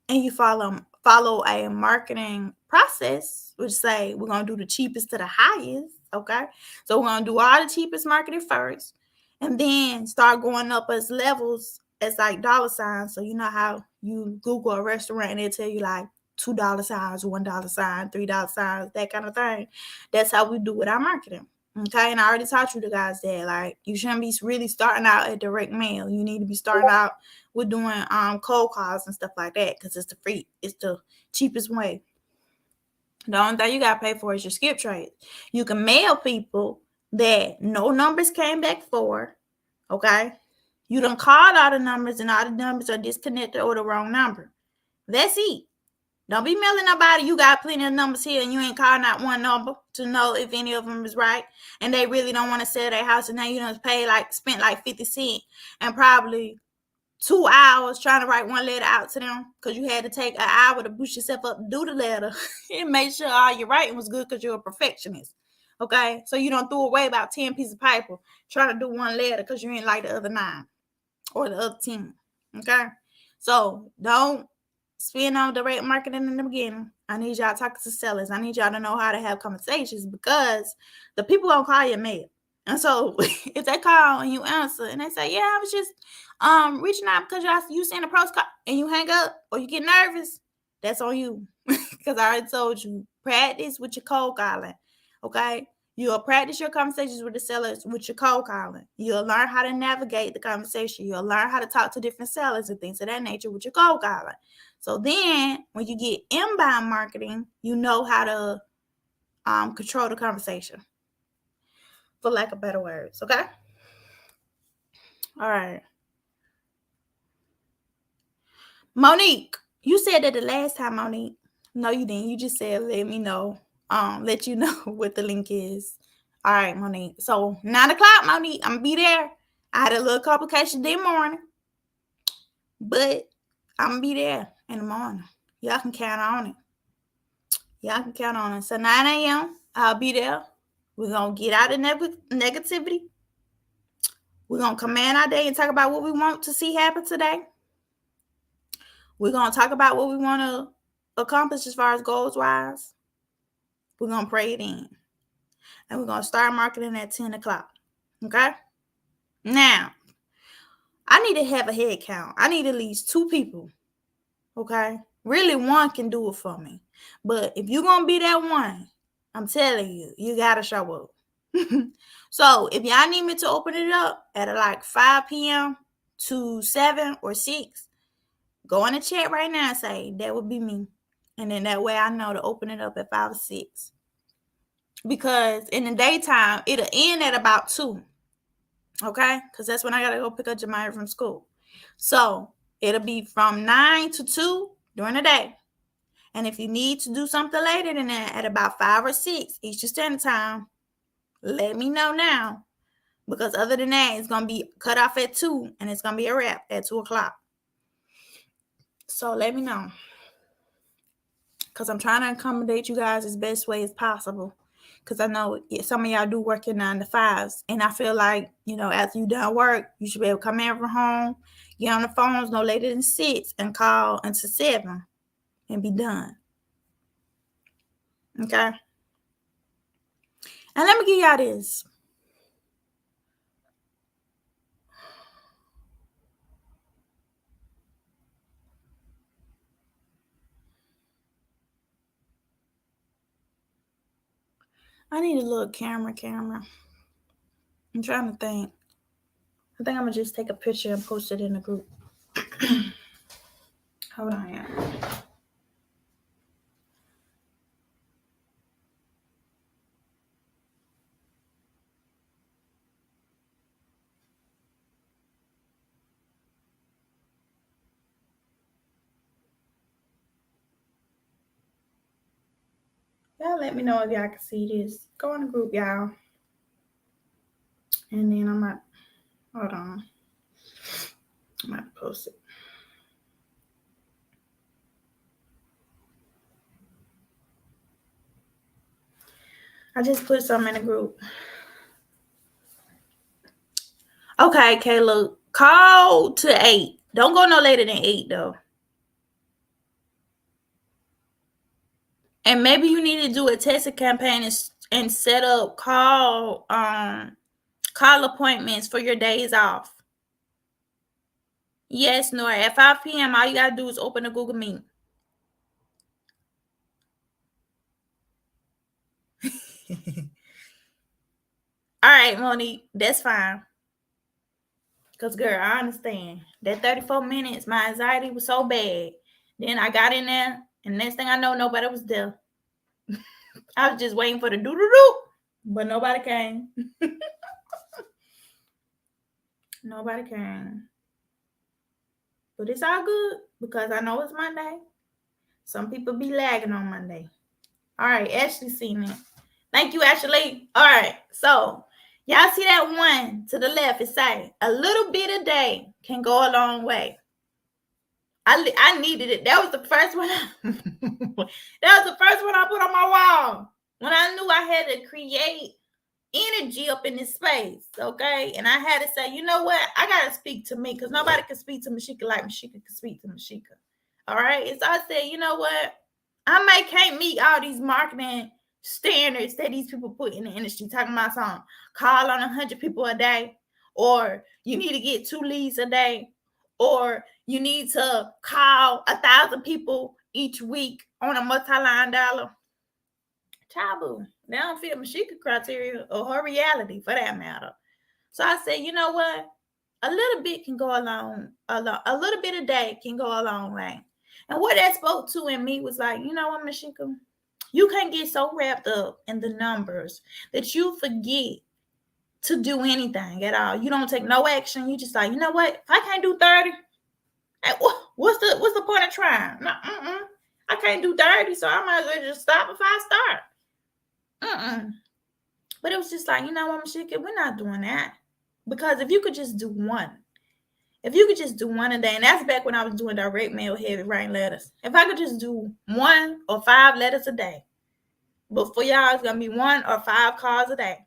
and you follow a marketing process, which say we're going to do the cheapest to the highest, okay? So we're going to do all the cheapest marketing first and then start going up as levels as like dollar signs. So you know how you Google a restaurant and they tell you like $2 signs, $1 sign, $3 signs, that kind of thing. That's how we do with our marketing. Okay, and I already taught you the guys that like you shouldn't be really starting out at direct mail. You need to be starting out with doing cold calls and stuff like that because it's the cheapest way. The only thing you gotta pay for is your skip trade. You can mail people that no numbers came back for. Okay, you done called all the numbers and all the numbers are disconnected or the wrong number. That's it. Don't be mailing nobody. You got plenty of numbers here and you ain't calling out one number to know if any of them is right. And they really don't want to sell their house. And now you done spent like 50 cents and probably 2 hours trying to write one letter out to them because you had to take an hour to boost yourself up and do the letter and make sure all your writing was good because you're a perfectionist. Okay? So you don't throw away about 10 pieces of paper trying to do one letter because you ain't like the other 9 or the other 10. Okay? So don't spend on direct marketing in the beginning. I need y'all talking to sellers. I need y'all to know how to have conversations because the people gonna call you mad. And so if they call and you answer and they say, yeah, I was just reaching out because you send a postcard and you hang up or you get nervous, that's on you. Because I already told you, practice with your cold calling. Okay? You'll practice your conversations with the sellers with your cold calling. You'll learn how to navigate the conversation. You'll learn how to talk to different sellers and things of that nature with your cold calling. So then when you get inbound marketing, you know how to control the conversation, for lack of better words. Okay? All right. Monique, you said that the last time, Monique. No, you didn't. You just said let me know. Let you know what the link is. All right, Monique. So 9 o'clock, Monique. I'm gonna be there. I had a little complication this morning, but I'm gonna be there in the morning. Y'all can count on it. Y'all can count on it. So 9 a.m. I'll be there. We're gonna get out of negativity. We're gonna command our day and talk about what we want to see happen today. We're gonna talk about what we want to accomplish as far as goals wise. We're gonna pray it in. And we're gonna start marketing at 10 o'clock. Okay? Now, I need to have a head count. I need at least 2 people. Okay? Really, one can do it for me. But if you're going to be that one, I'm telling you, you got to show up. So if y'all need me to open it up at like 5 p.m. to 7 or 6, go in the chat right now and say, that would be me. And then that way I know to open it up at 5 or 6. Because in the daytime, it'll end at about 2. Okay? Because that's when I got to go pick up Jemiah from school. So it'll be from 9 to 2 during the day. And if you need to do something later than that, at about 5 or 6 Eastern Standard Time, let me know now. Because other than that, it's going to be cut off at 2 and it's going to be a wrap at 2 o'clock. So let me know. Because I'm trying to accommodate you guys as best way as possible. Because I know some of y'all do work in 9 to 5s. And I feel like, after you done work, you should be able to come in from home, get on the phones no later than 6 and call until 7 and be done. Okay? And let me give y'all this. I need a little camera. I'm trying to think. I think I'm going to just take a picture and post it in the group. Hold on here. Y'all let me know if y'all can see this. Go in the group, y'all. And then hold on. I'm going to post it. I just put something in the group. Okay, Kayla, call to 8. Don't go no later than 8, though. And maybe you need to do a testing campaign and set up call appointments for your days off. Yes, Nora. At 5 p.m., all you got to do is open a Google Meet. All right, Monique, that's fine. Because, girl, I understand. That 34 minutes, my anxiety was so bad. Then I got in there, and next thing I know, nobody was there. I was just waiting for the doo-doo-doo, but nobody came. Nobody came. But it's all good because I know it's Monday. Some people be lagging on Monday. All right, Ashley seen it. Thank you, Ashley. All right, so y'all see that one to the left? It say a little bit a day can go a long way. I needed it. That was the first one. That was the first one I put on my wall when I knew I had to create energy up in this space, okay? And I had to say, you know what? I got to speak to me because nobody can speak to Mashika like Mashika can speak to Mashika. All right? And so I said, you know what? I can't meet all these marketing standards that these people put in the industry, talking about something, call on 100 people a day, or you need to get 2 leads a day, or you need to call 1,000 people each week on a multi-line dollar. Taboo. They don't fit Mashika criteria or her reality for that matter. So I said, you know what? A little bit can go a little bit a day can go a long way. And what that spoke to in me was like, you know what, Mashika? You can't get so wrapped up in the numbers that you forget to do anything at all. You don't take no action. You just like, you know what? If I can't do 30, what's the point of trying? I can't do 30, so I might as well just stop if I start. But it was just like, you know what, Mashika, we're not doing that. Because if you could just do one a day, and that's back when I was doing direct mail heavy writing letters. If I could just do 1 or 5 letters a day, but for y'all, it's going to be 1 or 5 calls a day.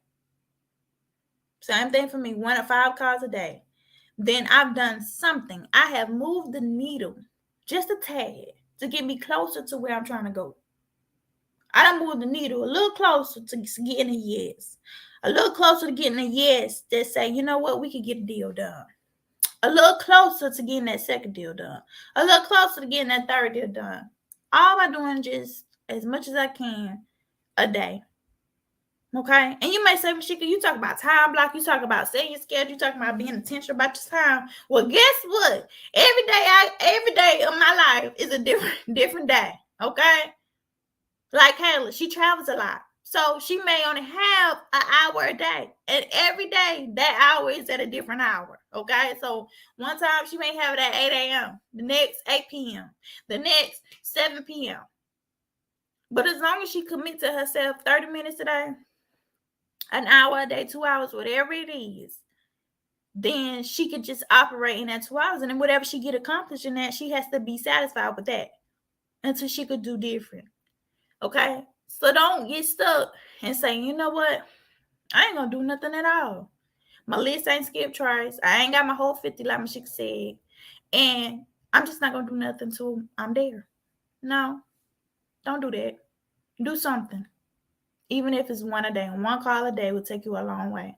Same thing for me, 1 or 5 calls a day. Then I've done something. I have moved the needle just a tad to get me closer to where I'm trying to go. I done moved the needle a little closer to getting a yes. A little closer to getting a yes that say, you know what, we could get a deal done. A little closer to getting that second deal done. A little closer to getting that third deal done. All by doing just as much as I can a day. Okay? And you may say, Mashika, you talk about time block, you talk about setting your schedule, you talk about being intentional about your time. Well, guess what? Every day of my life is a different day. Okay? Like Kayla, she travels a lot. So she may only have an hour a day. And every day that hour is at a different hour. Okay. So one time she may have it at 8 a.m., the next 8 p.m., the next 7 p.m. But as long as she commits to herself 30 minutes a day, an hour a day, 2 hours, whatever it is, then she could just operate in that 2 hours. And then whatever she get accomplished in that, she has to be satisfied with that until she could do different. Okay. So don't get stuck and say, you know what? I ain't gonna do nothing at all. My list ain't skipped twice. I ain't got my whole 50 like Mashika said. And I'm just not gonna do nothing till I'm there. No, don't do that. Do something. Even if it's one a day. One call a day will take you a long way.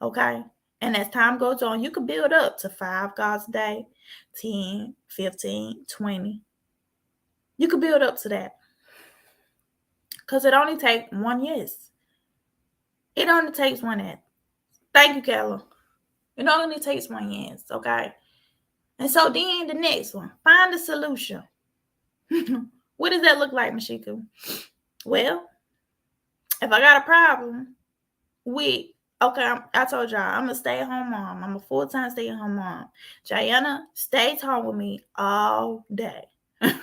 Okay? And as time goes on, you can build up to 5 calls a day, 10, 15, 20. You can build up to that. Because it only takes one yes. It only takes one yes. Thank you, Kayla. It only takes one yes, okay? And so then the next one, find a solution. What does that look like, Mashika? Well, if I got a problem with, okay, I told y'all, I'm a stay-at-home mom. I'm a full-time stay-at-home mom. Jayana stays home with me all day,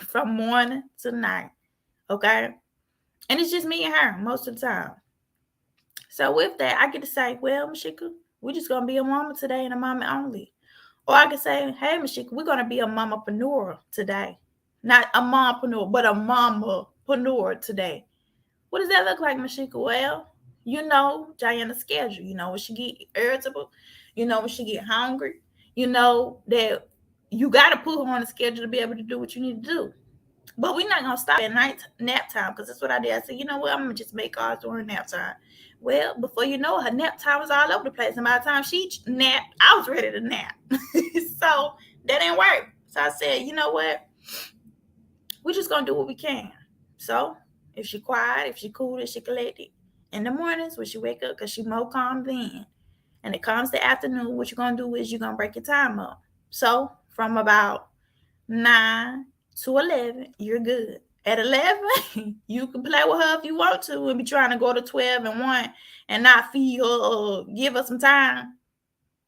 from morning to night, okay? And it's just me and her most of the time. So with that, I get to say, well, Mashika, we're just going to be a mama today and a mama only. Or I could say, hey, Mashika, we're going to be a mamapreneur today. Not a mompreneur, but a mamapreneur today. What does that look like, Mashika? Well, you know Jayana's schedule. You know when she get irritable. You know when she get hungry. You know that you got to put her on a schedule to be able to do what you need to do. But we're not going to stop at night nap time because that's what I did. I said, you know what? I'm going to just make ours during nap time. Well, before you know it, her nap time was all over the place. And by the time she napped, I was ready to nap. So that didn't work. So I said, you know what? We're just going to do what we can. So if she quiet, if she cool, if she collected, in the mornings when she wake up, because she more calm then. And it comes the afternoon, what you're going to do is you're going to break your time up. So from about 9 to 11, you're good. At 11, you can play with her if you want to and be trying to go to 12 and 1 and not feed her or give her some time.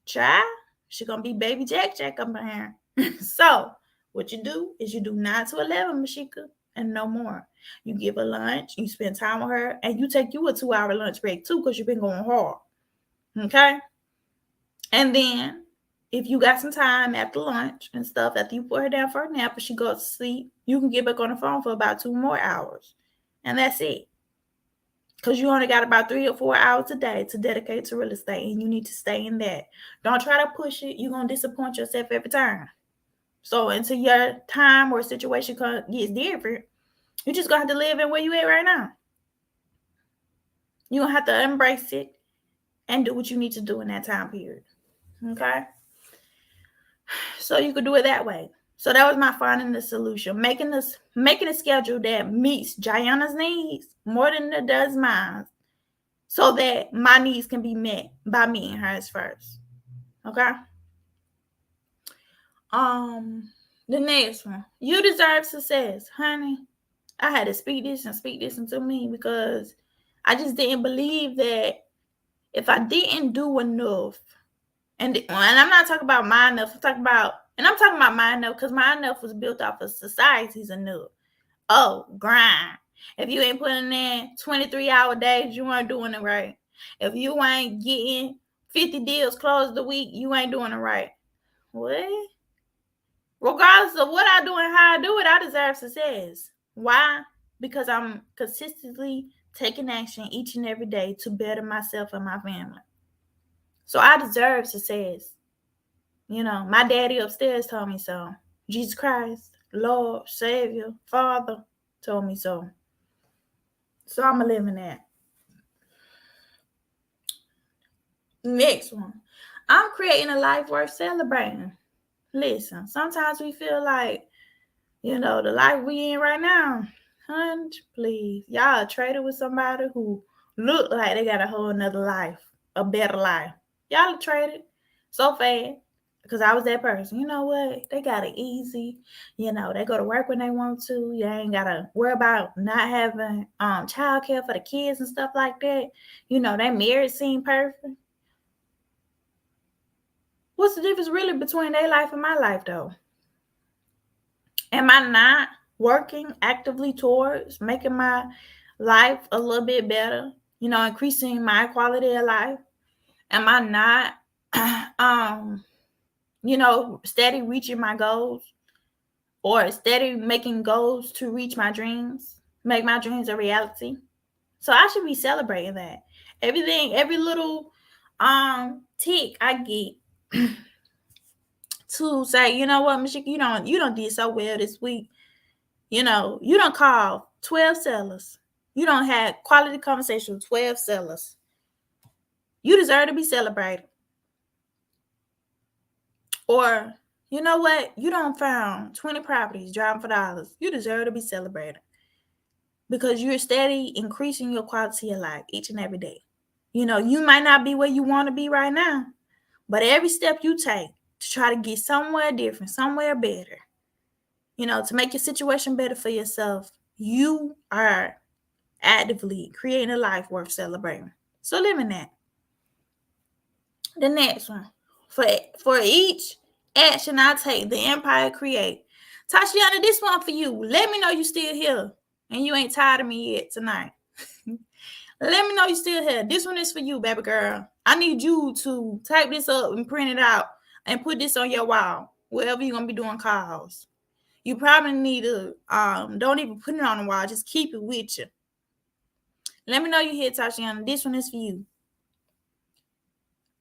Child, she's going to be baby Jack up in here. So what you do is you do 9 to 11, Mashika, and no more. You give her lunch, you spend time with her, and you take you a 2-hour lunch break too because you've been going hard. Okay? And then if you got some time after lunch and stuff, after you put her down for a nap and she goes to sleep, you can get back on the phone for about 2 more hours. And that's it. Because you only got about 3 or 4 hours a day to dedicate to real estate, and you need to stay in that. Don't try to push it. You're going to disappoint yourself every time. So until your time or situation gets different, you're just going to have to live in where you at right now. You're going to have to embrace it and do what you need to do in that time period. Okay? So you could do it that way. So that was my finding the solution. Making a schedule that meets Jayana's needs more than it does mine. So that my needs can be met by me and hers first. Okay? The next one. You deserve success, honey. I had to speak this into me because I just didn't believe that if I didn't do enough, and I'm not talking about my enough, I'm talking about my enough because my enough was built off of society's enough. Oh, grind. If you ain't putting in 23-hour days, you ain't doing it right. If you ain't getting 50 deals closed a week, you ain't doing it right. What? Regardless of what I do and how I do it, I deserve success. Why? Because I'm consistently taking action each and every day to better myself and my family. So I deserve success. You know, my daddy upstairs told me so. Jesus Christ, Lord, Savior, Father told me so. So I'm going to live in that. Next one. I'm creating a life worth celebrating. Listen, sometimes we feel like, the life we in right now, hun, please, y'all traded with somebody who look like they got a whole nother life, a better life. Y'all traded so fast because I was that person. You know what? They got it easy. They go to work when they want to. You ain't gotta worry about not having childcare for the kids and stuff like that. They marriage seem perfect. What's the difference really between their life and my life though? Am I not working actively towards making my life a little bit better? Increasing my quality of life? Am I not steady reaching my goals or steady making goals to reach my dreams, make my dreams a reality? So I should be celebrating that. Every little tick I get to say, you know what, Mashika, you don't did so well this week. You don't call 12 sellers. You don't have quality conversation with 12 sellers. You deserve to be celebrated. Or, you know what? You don't found 20 properties driving for dollars. You deserve to be celebrated. Because you're steady increasing your quality of life each and every day. You might not be where you want to be right now, but every step you take to try to get somewhere different, somewhere better, to make your situation better for yourself, you are actively creating a life worth celebrating. So live in that. The next one. For each action I take, the empire create. Tashiana, this one for you. Let me know you still here and you ain't tired of me yet tonight. Let me know you still here. This one is for you, baby girl. I need you to type this up and print it out and put this on your wall, wherever you're going to be doing calls. You probably need to, don't even put it on the wall. Just keep it with you. Let me know you here, Tashiana. This one is for you.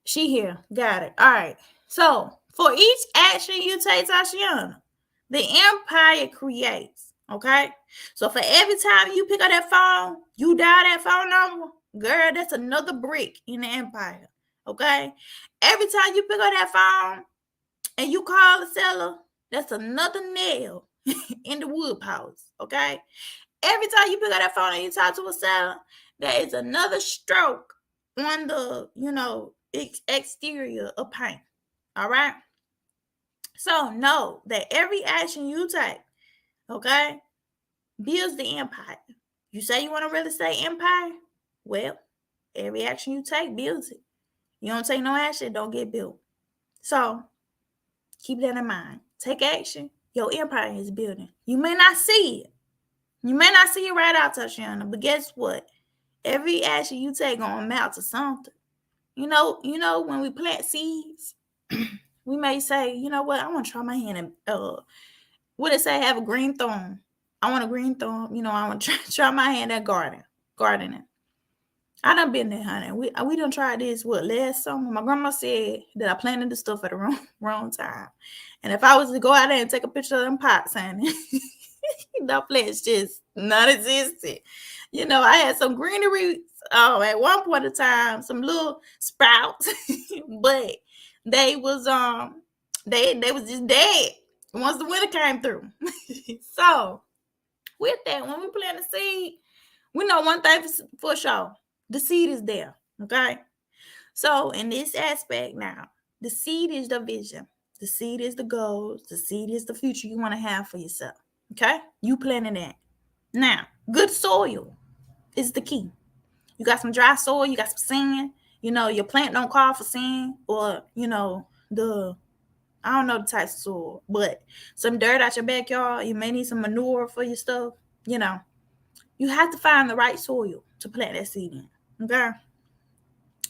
She here. Got it. All right. So, for each action you take, Tashiana, the empire creates. Okay? So, for every time you pick up that phone, you dial that phone number, girl, that's another brick in the empire. Okay? Every time you pick up that phone and you call the seller, that's another nail in the wood house. Okay? Every time you pick up that phone and you talk to a seller, there is another stroke on the, exterior of paint. All right? So know that every action you take, okay, builds the empire. You say you want a real estate empire? Well, every action you take builds it. You don't take no action, don't get built. So keep that in mind. Take action. Your empire is building. You may not see it. You may not see it right out, Tashiana, but guess what? Every action you take gonna amount to something. When we plant seeds, we may say, you know what, I want to try my hand and what it say, have a green thumb. I want a green thumb. I want to try my hand at gardening. I done been there, honey. We done tried this last summer. My grandma said that I planted the stuff at the wrong time. And if I was to go out there and take a picture of them pots, honey, the plants just non-existent. I had some greenery at one point in time, some little sprouts, but they was they was just dead once the winter came through. So with that, when we plant a seed, we know one thing for sure. The seed is there. Okay. So in this aspect now, the seed is the vision. The seed is the goals. The seed is the future you want to have for yourself. Okay? You planting that. Now, good soil is the key. You got some dry soil, you got some sand. Your plant don't call for sand or, I don't know the types of soil, but some dirt out your backyard. You may need some manure for your stuff. You have to find the right soil to plant that seed in. Okay?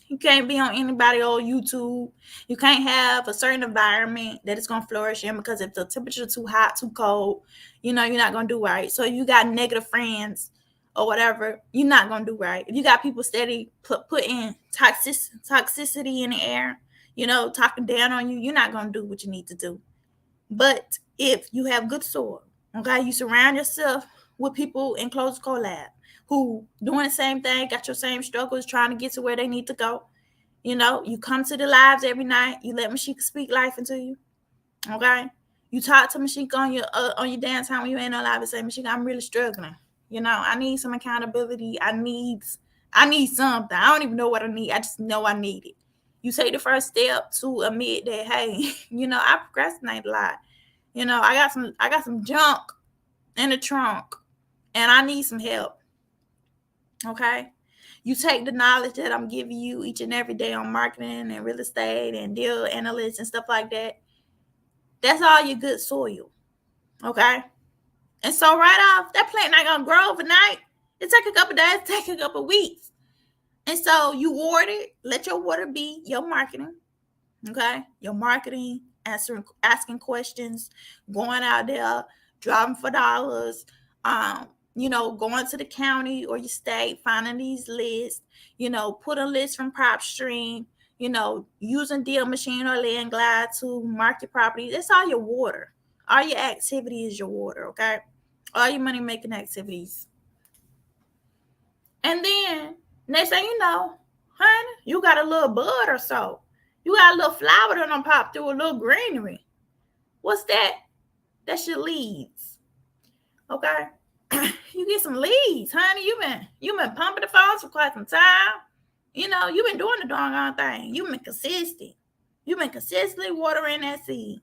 You can't be on anybody on YouTube. You can't have a certain environment that it's going to flourish in, because if the temperature is too hot, too cold, you're not going to do right. So you got negative friends or whatever, you're not going to do right. If you got people steady putting toxicity in the air, talking down on you, you're not going to do what you need to do. But if you have good soil, okay, you surround yourself with people in close collab who doing the same thing, got your same struggles, trying to get to where they need to go, You know, you come to the lives every night. You let Mashika speak life into you. Okay. You talk to Mashika on your damn time when you ain't alive and say, Mashika, I'm really struggling. You know, I need some accountability. I need something. I don't even know what I need. I just know I need it. You take the first step to admit that, hey, you know, I procrastinate a lot. You know, I got some junk in the trunk and I need some help. Okay. You take the knowledge that I'm giving you each and every day on marketing and real estate and deal analytics and stuff like that. That's all your good soil. Okay. And so right off, that plant not gonna grow overnight. It take a couple days, take a couple weeks. And so you water it, let your water be your marketing. Okay. Your marketing, asking questions, going out there, driving for dollars, going to the county or your state, finding these lists, put a list from PropStream, using Deal Machine or Land Glide to market property. That's all your water. All your activity is your water, okay? All your money making activities. And then next thing you know, honey, you got a little bud or so. You got a little flower that done pop through, a little greenery. What's that? That's your leads. Okay? You get some leads, honey. You been pumping the phones for quite some time. You've been doing the doggone thing. You've been consistent. You've been consistently watering that seed.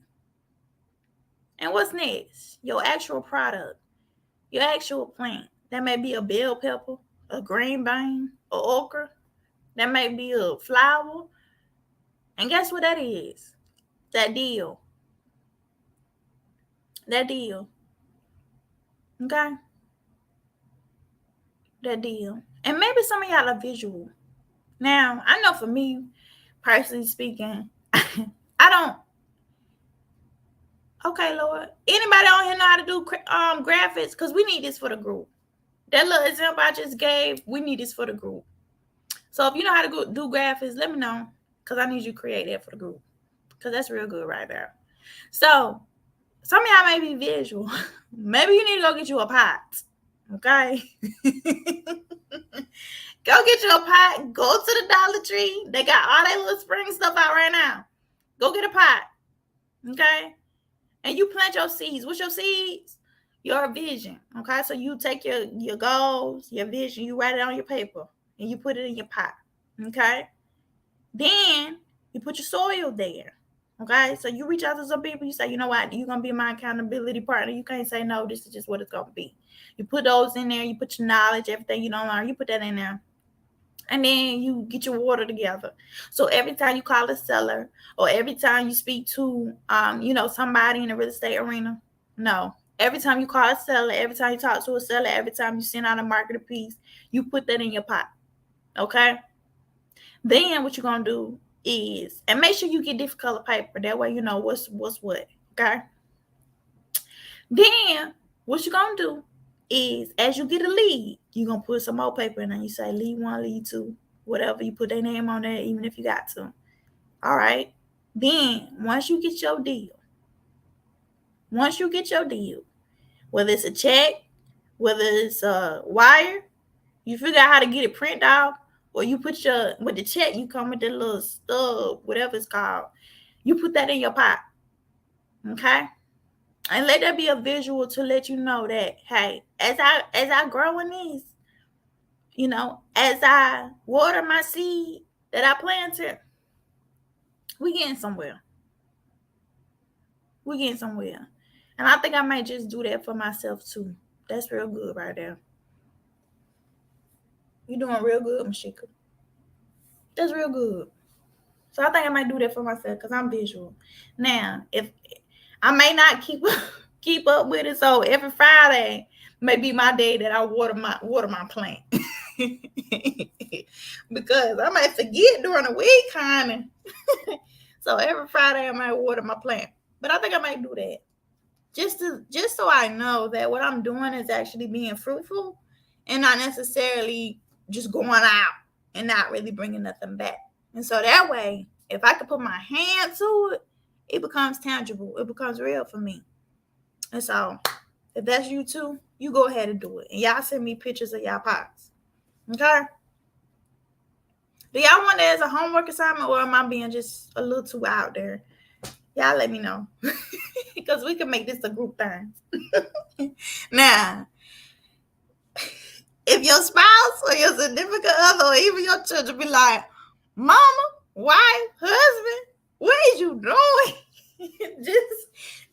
And what's next? Your actual product. Your actual plant. That may be a bell pepper, a green bean, a okra. That may be a flower. And guess what that is? That deal. That deal. Okay? That deal. And maybe some of y'all are visual. Now, I know for me, personally speaking, I don't. Okay, Lord. Anybody on here know how to do graphics? Because we need this for the group. That little example I just gave, we need this for the group. So if you know how to do graphics, let me know. Because I need you to create that for the group. Because that's real good right there. So, some of y'all may be visual. Maybe you need to go get you a pot. Okay? Go get you a pot. Go to the Dollar Tree. They got all that little spring stuff out right now. Go get a pot. Okay? And you plant your seeds. What's your seeds? Your vision. Okay? So you take your goals, your vision, you write it on your paper, and you put it in your pot. Okay? Then you put your soil there. Okay? So you reach out to some people, you say, you know what, you're going to be my accountability partner. You can't say no, this is just what it's going to be. You put those in there, you put your knowledge, everything you don't learn, you put that in there. And then you get your water together. So every time you call a seller or every time you speak to, somebody in the real estate arena, no. Every time you call a seller, every time you talk to a seller, every time you send out a marketing piece, you put that in your pot. Okay? Then what you're going to do is, and make sure you get different color paper. That way you know what's what. Okay? Then what you're going to do is, as you get a lead, you're going to put some more paper in and you say lead 1, lead 2, whatever. You put their name on there, even if you got to. All right. Then once you get your deal, whether it's a check, whether it's a wire, you figure out how to get it printed off, or you put with the check, you come with the little stub, whatever it's called. You put that in your pot. Okay? And let that be a visual to let you know that, hey, as I grow in these, as I water my seed that I planted, we getting somewhere. And I think I might just do that for myself too. That's real good right there. You're doing real good, Mashika. That's real good. So I think I might do that for myself because I'm visual. Now, if I may not keep up with it, so every Friday may be my day that I water my plant. Because I might forget during the week, honey. So every Friday I might water my plant. But I think I might do that. Just so I know that what I'm doing is actually being fruitful and not necessarily just going out and not really bringing nothing back. And so that way, if I could put my hand to it, it becomes tangible. It becomes real for me. And so if that's you too, you go ahead and do it. And y'all send me pictures of y'all pots. Okay? Do y'all want it as a homework assignment, or am I being just a little too out there? Y'all let me know. Because we can make this a group thing. Now, if your spouse or your significant other or even your children be like, Mama, wife, husband, what is you doing?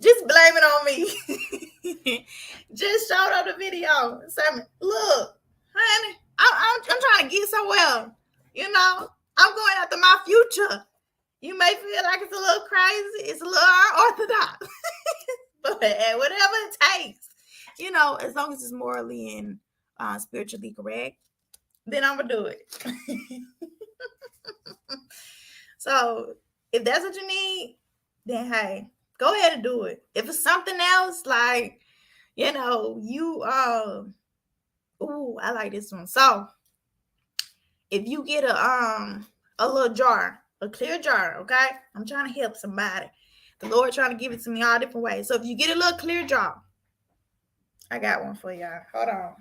just blame it on me. Just show them the video. Say, look, honey, I'm trying to get somewhere. You know, I'm going after my future. You may feel like it's a little crazy, it's a little unorthodox, but whatever it takes, you know, as long as it's morally and spiritually correct, then I'm gonna do it. So if that's what you need, then hey, go ahead and do it. If it's something else, like, you know, I like this one. So if you get a little jar, a clear jar, okay? I'm trying to help somebody. The Lord trying to give it to me all different ways. So if you get a little clear jar, I got one for y'all. Hold on.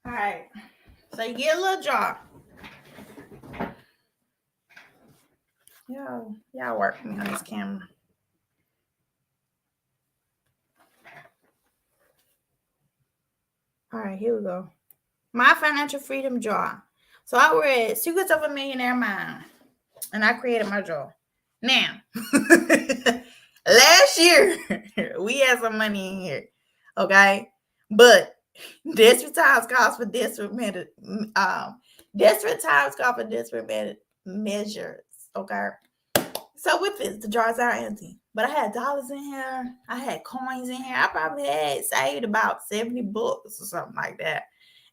All right. So you get a little jar. Y'all work with me on this camera. All right, here we go. My financial freedom jar. So I read Secrets of a Millionaire Mind, and I created my jar. Now, last year we had some money in here, okay? But desperate times calls for desperate measures, okay? So with this, the jars are empty. But I had dollars in here. I had coins in here. I probably had saved about 70 bucks or something like that.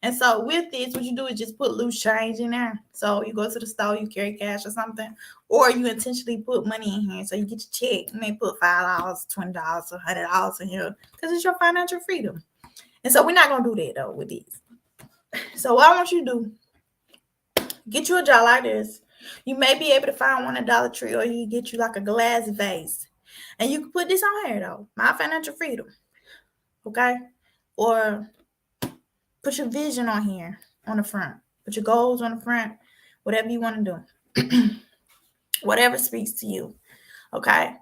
And so with this, what you do is just put loose change in there. So you go to the store, you carry cash or something, or you intentionally put money in here. So you get your check. You may put $5, $20, $100 in here because it's your financial freedom. And so we're not going to do that, though, with these. So what I want you to do, get you a jar like this. You may be able to find one at Dollar Tree, or you get you like a glass vase. And you can put this on here, though. My financial freedom. Okay? Or put your vision on here on the front. Put your goals on the front. Whatever you want to do. Whatever speaks to you. Okay?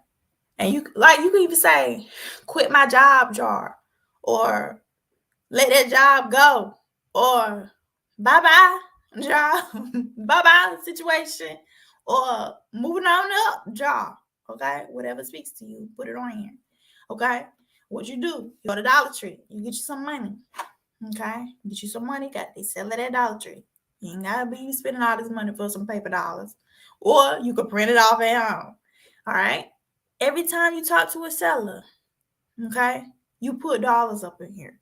And you can even say, quit my job jar. Or let that job go. Or bye-bye job. Bye-bye situation. Or moving on up job. Okay? Whatever speaks to you, put it on here. Okay? What you do? You go to Dollar Tree. You get you some money. Okay? Get you some money. They sell it at Dollar Tree. You ain't gotta be spending all this money for some paper dollars. Or you could print it off at home. All right? Every time you talk to a seller, okay, you put dollars up in here.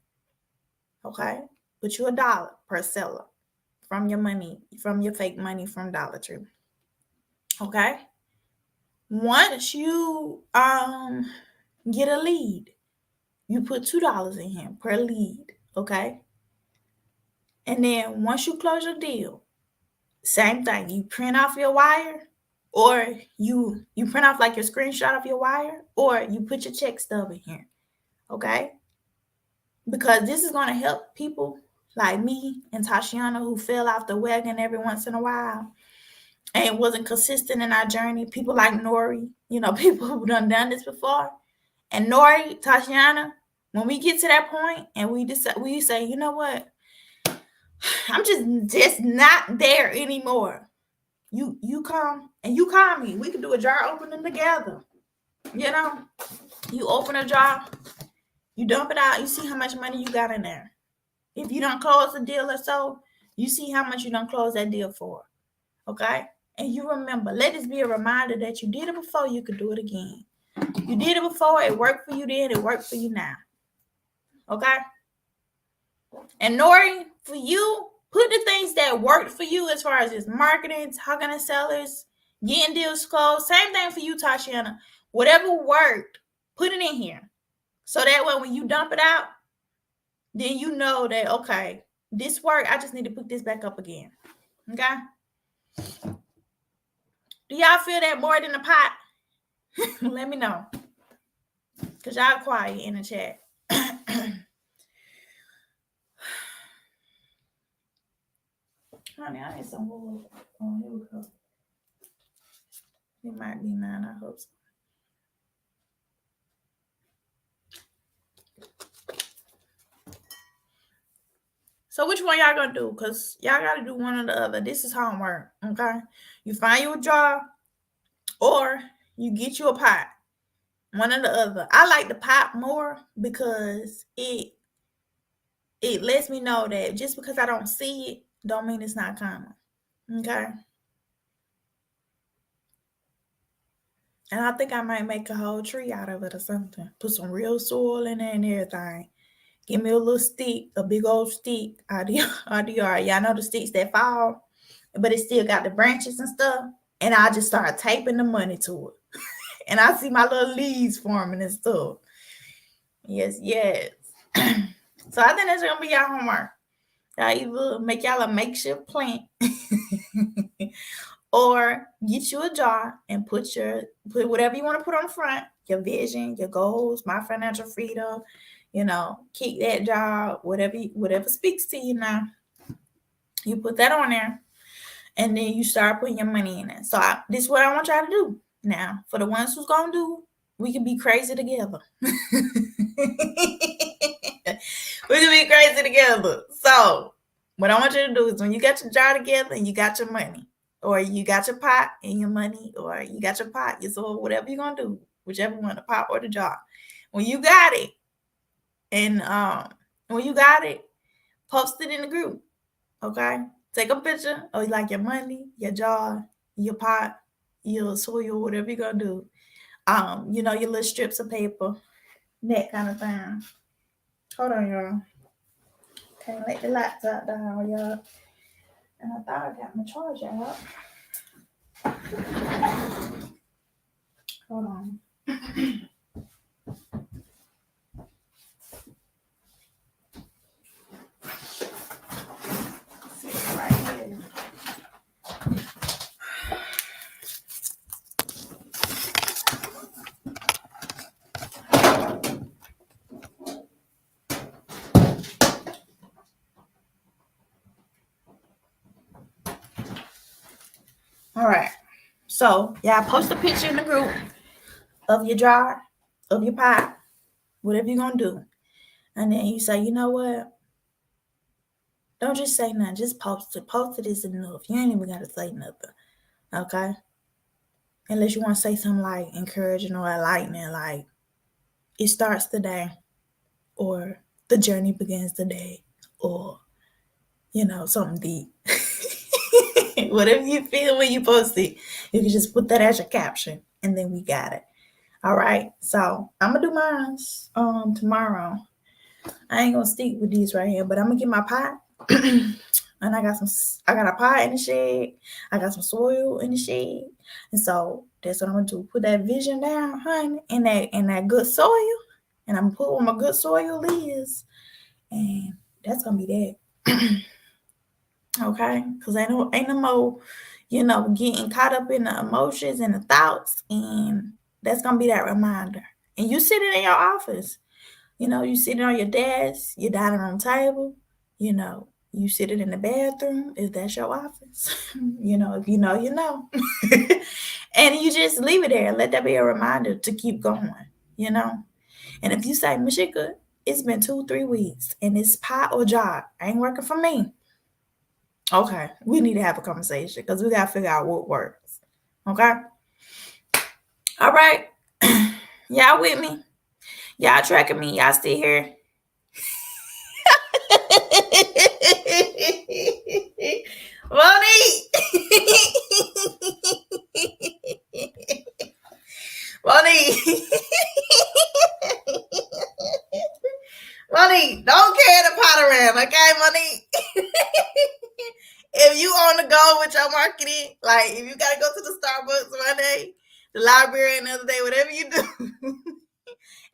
Okay? Put you $1 per seller from your money, from your fake money from Dollar Tree. Okay? Once you get a lead, you put $2 in here per lead. Okay? And then once you close your deal, same thing. You print off your wire, or you print off like your screenshot of your wire, or you put your check stub in here. Okay? Because this is going to help people like me and Tashiana who fell off the wagon every once in a while and wasn't consistent in our journey. People like Nori, people who done this before. And Nori, Tashiana, when we get to that point and we say, you know what? I'm just not there anymore. You come and you call me. We can do a jar opening together. You open a jar, you dump it out, you see how much money you got in there. If you don't close a deal or so, you see how much you don't close that deal for. Okay? And you remember, let this be a reminder that you did it before, you could do it again. You did it before, it worked for you then, it worked for you now. Okay? And Nori, for you, put the things that worked for you as far as just marketing, talking to sellers, getting deals closed. Same thing for you, Tashiana. Whatever worked, put it in here. So that way when you dump it out, then you know that, okay, this worked. I just need to put this back up again. Okay? Do y'all feel that more than a pot? Let me know. Because y'all quiet in the chat. Honey, I need some wood. Oh, here we go. It might be mine. I hope so. So which one y'all gonna do? Because y'all gotta do one or the other. This is homework, okay? You find you a job or you get you a pot. One or the other. I like the pot more because it lets me know that just because I don't see it, don't mean it's not coming. Okay? And I think I might make a whole tree out of it or something. Put some real soil in there and everything. Give me a little stick, a big old stick out the yard. Y'all know the sticks that fall, but it still got the branches and stuff. And I just start taping the money to it. And I see my little leaves forming and stuff. Yes, yes. So I think that's gonna be y'all homework. Y'all either make y'all a makeshift plant or get you a jar and put whatever you want to put on the front, your vision, your goals, my financial freedom, keep that job, whatever speaks to you now. You put that on there and then you start putting your money in it. So this is what I want y'all to do. Now, for the ones who's gonna do, we can be crazy together. We can be crazy together. So what I want you to do is when you got your jar together and you got your money, or you got your pot and your money, or you got your pot, your soul, whatever you're gonna do, whichever one, the pot or the jar. When you got it, and when you got it, post it in the group. Okay? Take a picture of like your money, your jar, your pot, your soil, whatever you're gonna do. Your little strips of paper, that kind of thing. Hold on, y'all. Can't let the laptop down, y'all. And I thought I got my charger out. Hold on. All right. So, y'all post a picture in the group of your jar, of your pot, whatever you're going to do. And then you say, you know what? Don't just say nothing. Just post it. Post it is enough. You ain't even got to say nothing. Okay? Unless you want to say something like encouraging or enlightening, like it starts today, or the journey begins today, or, something deep. Whatever you feel when you post it, you can just put that as your caption, and then we got it. All right. So I'm gonna do mine tomorrow. I ain't gonna stick with these right here, but I'm gonna get my pot. And I got a pot in the shed. I got some soil in the shed. And so that's what I'm gonna do. Put that vision down, honey, in that good soil. And I'm gonna put where my good soil is. And that's gonna be that. Okay? Because ain't no more, getting caught up in the emotions and the thoughts. And that's gonna be that reminder. And you sit it in your office. You sit it on your desk, your dining room table, you sit it in the bathroom if that's your office. If you know, you know. And you just leave it there and let that be a reminder to keep going, And if you say, Mashika, it's been 2-3 weeks and this pot or job ain't working for me. Okay, we need to have a conversation because we got to figure out what works. Okay? All right. Y'all with me? Y'all tracking me? Y'all still here? Monique. Monique. Monique, don't carry the pot around, okay, Monique? If you on the go with your marketing, like if you gotta go to the Starbucks one day, the library another day, whatever you do,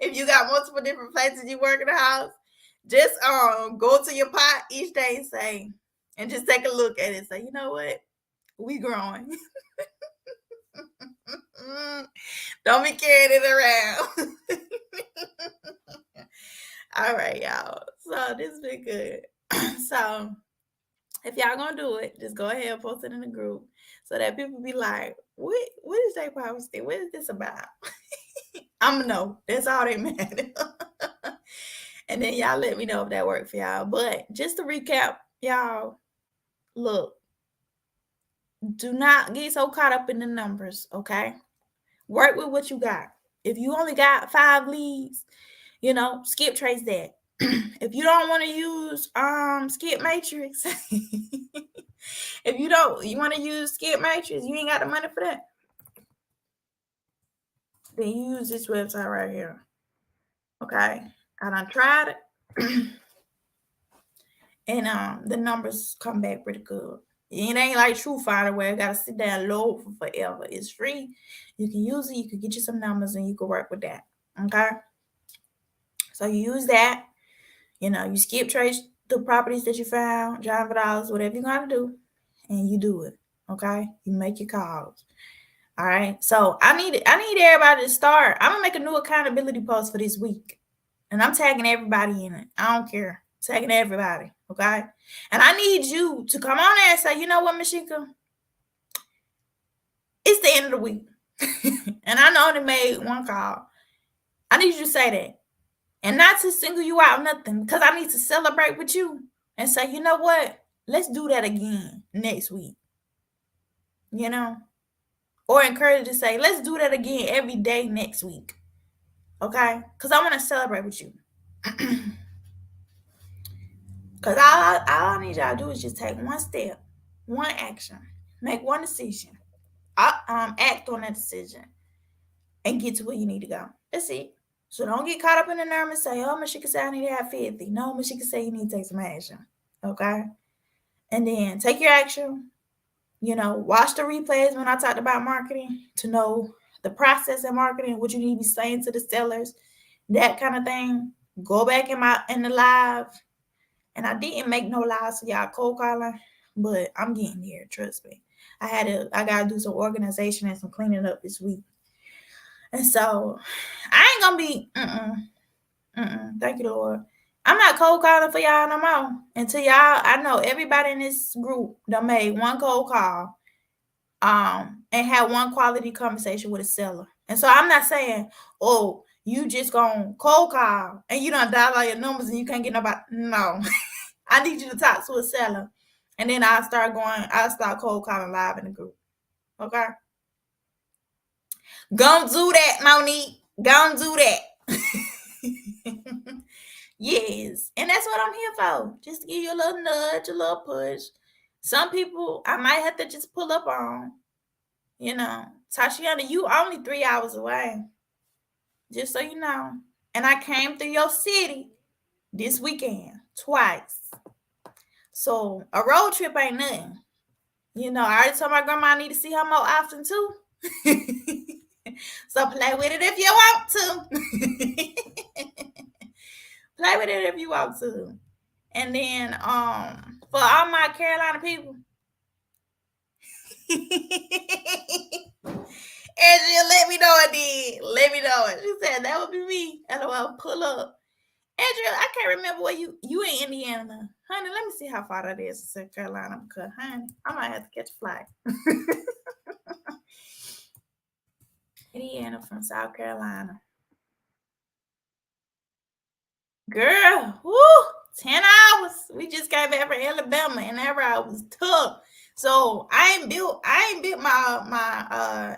if you got multiple different places you work in the house, just go to your pot each day and say, and just take a look at it and say, you know what? We growing. Don't be carrying it around. All right, y'all. So this has been good. So if y'all gonna do it, just go ahead and post it in the group so that people be like, what is they posting? What is this about? I'm gonna know. That's all they matter. And then y'all let me know if that worked for y'all. But just to recap, y'all, look, do not get so caught up in the numbers, okay? Work with what you got. If you only got 5 leads, skip trace that. If you don't want to use skip matrix, if you want to use skip matrix, you ain't got the money for that, then you use this website right here. Okay, I done tried it. And the numbers come back pretty good. It ain't like TrueFinder where I gotta sit down and load for forever. It's free. You can use it. You can get you some numbers and you can work with that. Okay. So you use that. You skip trace the properties that you found, John Vidal's, whatever you gotta do, and you do it. Okay. You make your calls. All right. So I need everybody to start. I'm gonna make a new accountability post for this week, and I'm tagging everybody in it. I don't care. Tagging everybody. Okay. And I need you to come on there and say, you know what, Mashika? It's the end of the week. And I know they made one call. I need you to say that. And not to single you out, nothing, because I need to celebrate with you and say, you know what? Let's do that again next week. Or encourage you to say, let's do that again every day next week. Okay? Because I want to celebrate with you. Because all I need y'all to do is just take one step, one action, make one decision, act on that decision, and get to where you need to go. That's it. So don't get caught up in the nerve and say, oh, Mashika said I need to have 50. No, Mashika said you need to take some action. Okay? And then take your action. Watch the replays when I talked about marketing to know the process of marketing, what you need to be saying to the sellers, that kind of thing. Go back in the live. And I didn't make no lives for y'all cold calling, but I'm getting there, trust me. I gotta do some organization and some cleaning up this week. And so I ain't gonna be thank you, Lord. I'm not cold calling for y'all no more. Until I know everybody in this group done made one cold call and had one quality conversation with a seller. And so I'm not saying, oh, you just gonna cold call and you don't dial all your numbers and you can't get nobody. No. I need you to talk to a seller. And then I'll start cold calling live in the group. Okay? Gonna do that, Monique. Gonna do that. Yes. And that's what I'm here for. Just to give you a little nudge, a little push. Some people I might have to just pull up on. Tashiana, you only 3 hours away. Just so you know. And I came through your city this weekend twice. So a road trip ain't nothing. I already told my grandma I need to see her more often too. So play with it if you want to. Play with it if you want to. And then for all my Carolina people. Andrea, let me know it did. Let me know it. She said that would be me. LOL, pull up. Andrea, I can't remember where you in Indiana. Honey, let me see how far that is to South Carolina, because honey, I might have to catch a flight. Indiana from South Carolina. Girl, woo, 10 hours. We just came back from Alabama and that ride was tough. So I ain't built my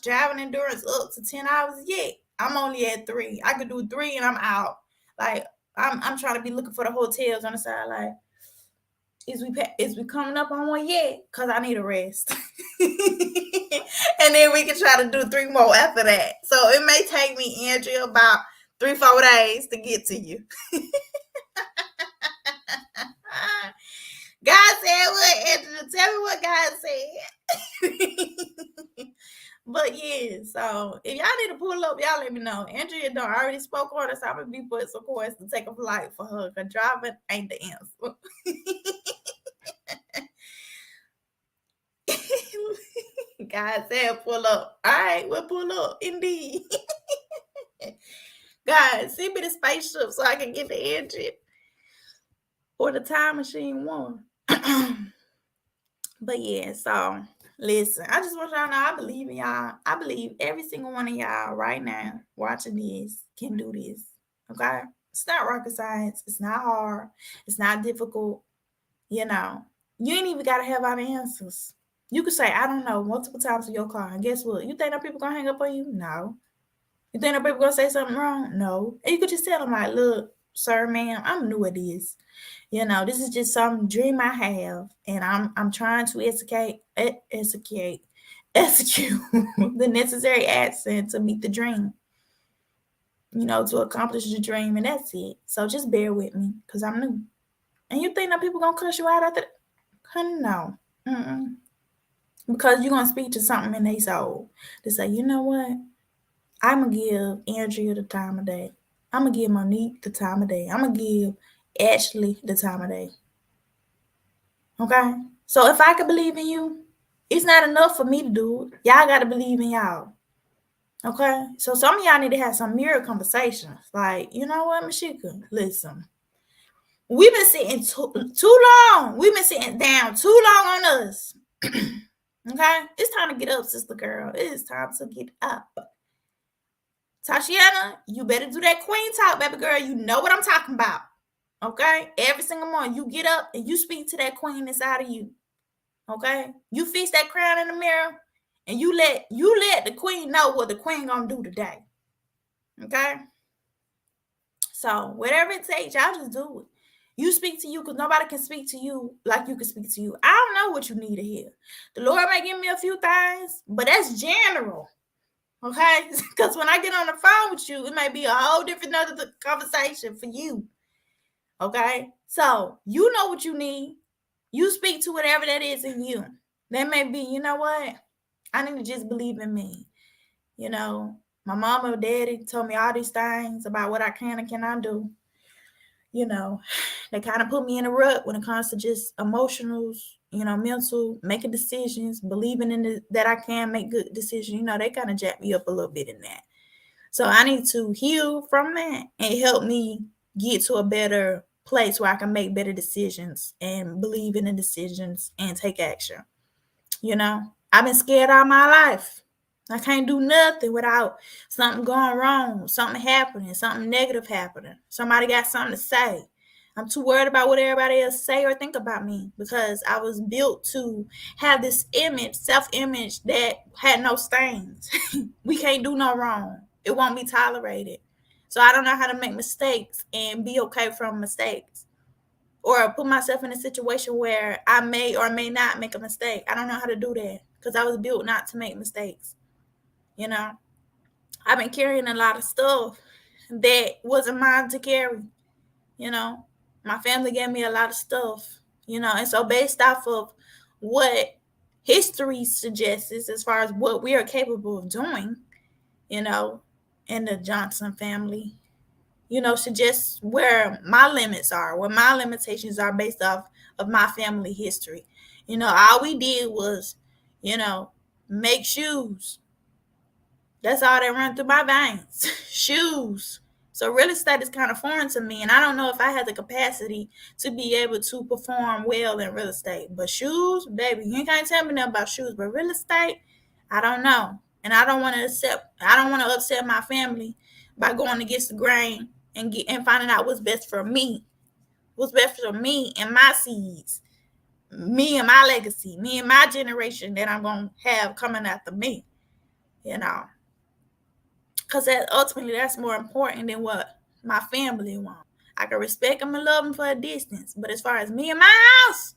driving endurance up to 10 hours yet. I'm only at 3. I could do 3 and I'm out. Like I'm trying to be looking for the hotels on the side. Like Is we coming up on one yet? Cause I need a rest. And then we can try to do 3 more after that. So it may take me, Andrea, about 3-4 days to get to you. God said what, Andrea? Tell me what God said. But yeah, so if y'all need to pull up, y'all let me know. Andrea done already spoke on us. I'm gonna be putting some course to take a flight for her. Cause driving ain't the answer. God said pull up. All right, we'll pull up. Indeed. God, send me the spaceship so I can get the engine. Or the time machine one. But yeah, so listen, I just want y'all to know I believe in y'all. I believe every single one of y'all right now watching this can do this. Okay? It's not rocket science. It's not hard. It's not difficult. You know, you ain't even got to have all the answers. You could say, I don't know, multiple times in your car. And guess what? You think that people going to hang up on you? No. You think that people going to say something wrong? No. And you could just tell them, like, look, sir, ma'am, I'm new at this. You know, this is just some dream I have, and I'm trying to execute the necessary action to meet the dream. You know, to accomplish the dream, and that's it. So just bear with me, cause I'm new. And you think that people gonna cuss you out after that? No. Mm-mm. Because you're gonna speak to something in their soul to say, you know what? I'm gonna give Andrea the time of day. I'm gonna give Monique the time of day. I'm gonna give Ashley the time of day. Okay? So if I can believe in you, it's not enough for me to do it. Y'all gotta believe in y'all. Okay? So some of y'all need to have some mirror conversations. Like, you know what, Mashika? Listen. We've been sitting too long. We've been sitting down too long on us. Okay? It's time to get up, sister girl. It is time to get up. Tashiana, you better do that queen talk, baby girl. You know what I'm talking about. Okay? Every single morning, you get up and you speak to that queen inside of you. Okay? You fix that crown in the mirror and you let the queen know what the queen gonna do today. Okay? So whatever it takes, y'all just do it. You speak to you because nobody can speak to you like you can speak to you. I don't know what you need to hear. The Lord may give me a few things, but that's general. Okay? Because when I get on the phone with you, it may be a whole different other conversation for you. Okay? So you know what you need. You speak to whatever that is in you. That may be, you know what? I need to just believe in me. You know, my mama or daddy told me all these things about what I can and cannot do. You know, they kind of put me in a rut when it comes to just emotionals, you know, mental, making decisions, believing in that I can make good decisions. You know, they kind of jack me up a little bit in that. So I need to heal from that and help me get to a better place where I can make better decisions and believe in the decisions and take action. You know, I've been scared all my life. I can't do nothing without something going wrong, something happening, something negative happening. Somebody got something to say. I'm too worried about what everybody else say or think about me because I was built to have this image, self-image that had no stains. We can't do no wrong. It won't be tolerated. So I don't know how to make mistakes and be okay from mistakes or put myself in a situation where I may or may not make a mistake. I don't know how to do that because I was built not to make mistakes. You know, I've been carrying a lot of stuff that wasn't mine to carry. You know, my family gave me a lot of stuff, you know, and so based off of what history suggests as far as what we are capable of doing, you know, in the Johnson family, you know, suggests where my limits are, where my limitations are based off of my family history. You know, all we did was, you know, make shoes. That's all that run through my veins. Shoes. So real estate is kind of foreign to me, and I don't know if I had the capacity to be able to perform well in real estate. But shoes, baby, you can't tell me nothing about shoes. But real estate, I don't know, and I don't want to upset my family by going against the grain and finding out what's best for me, what's best for me and my seeds, me and my legacy, me and my generation that I'm gonna have coming after me. You know. Because ultimately that's more important than what my family wants. I can respect them and love them for a distance. But as far as me and my house,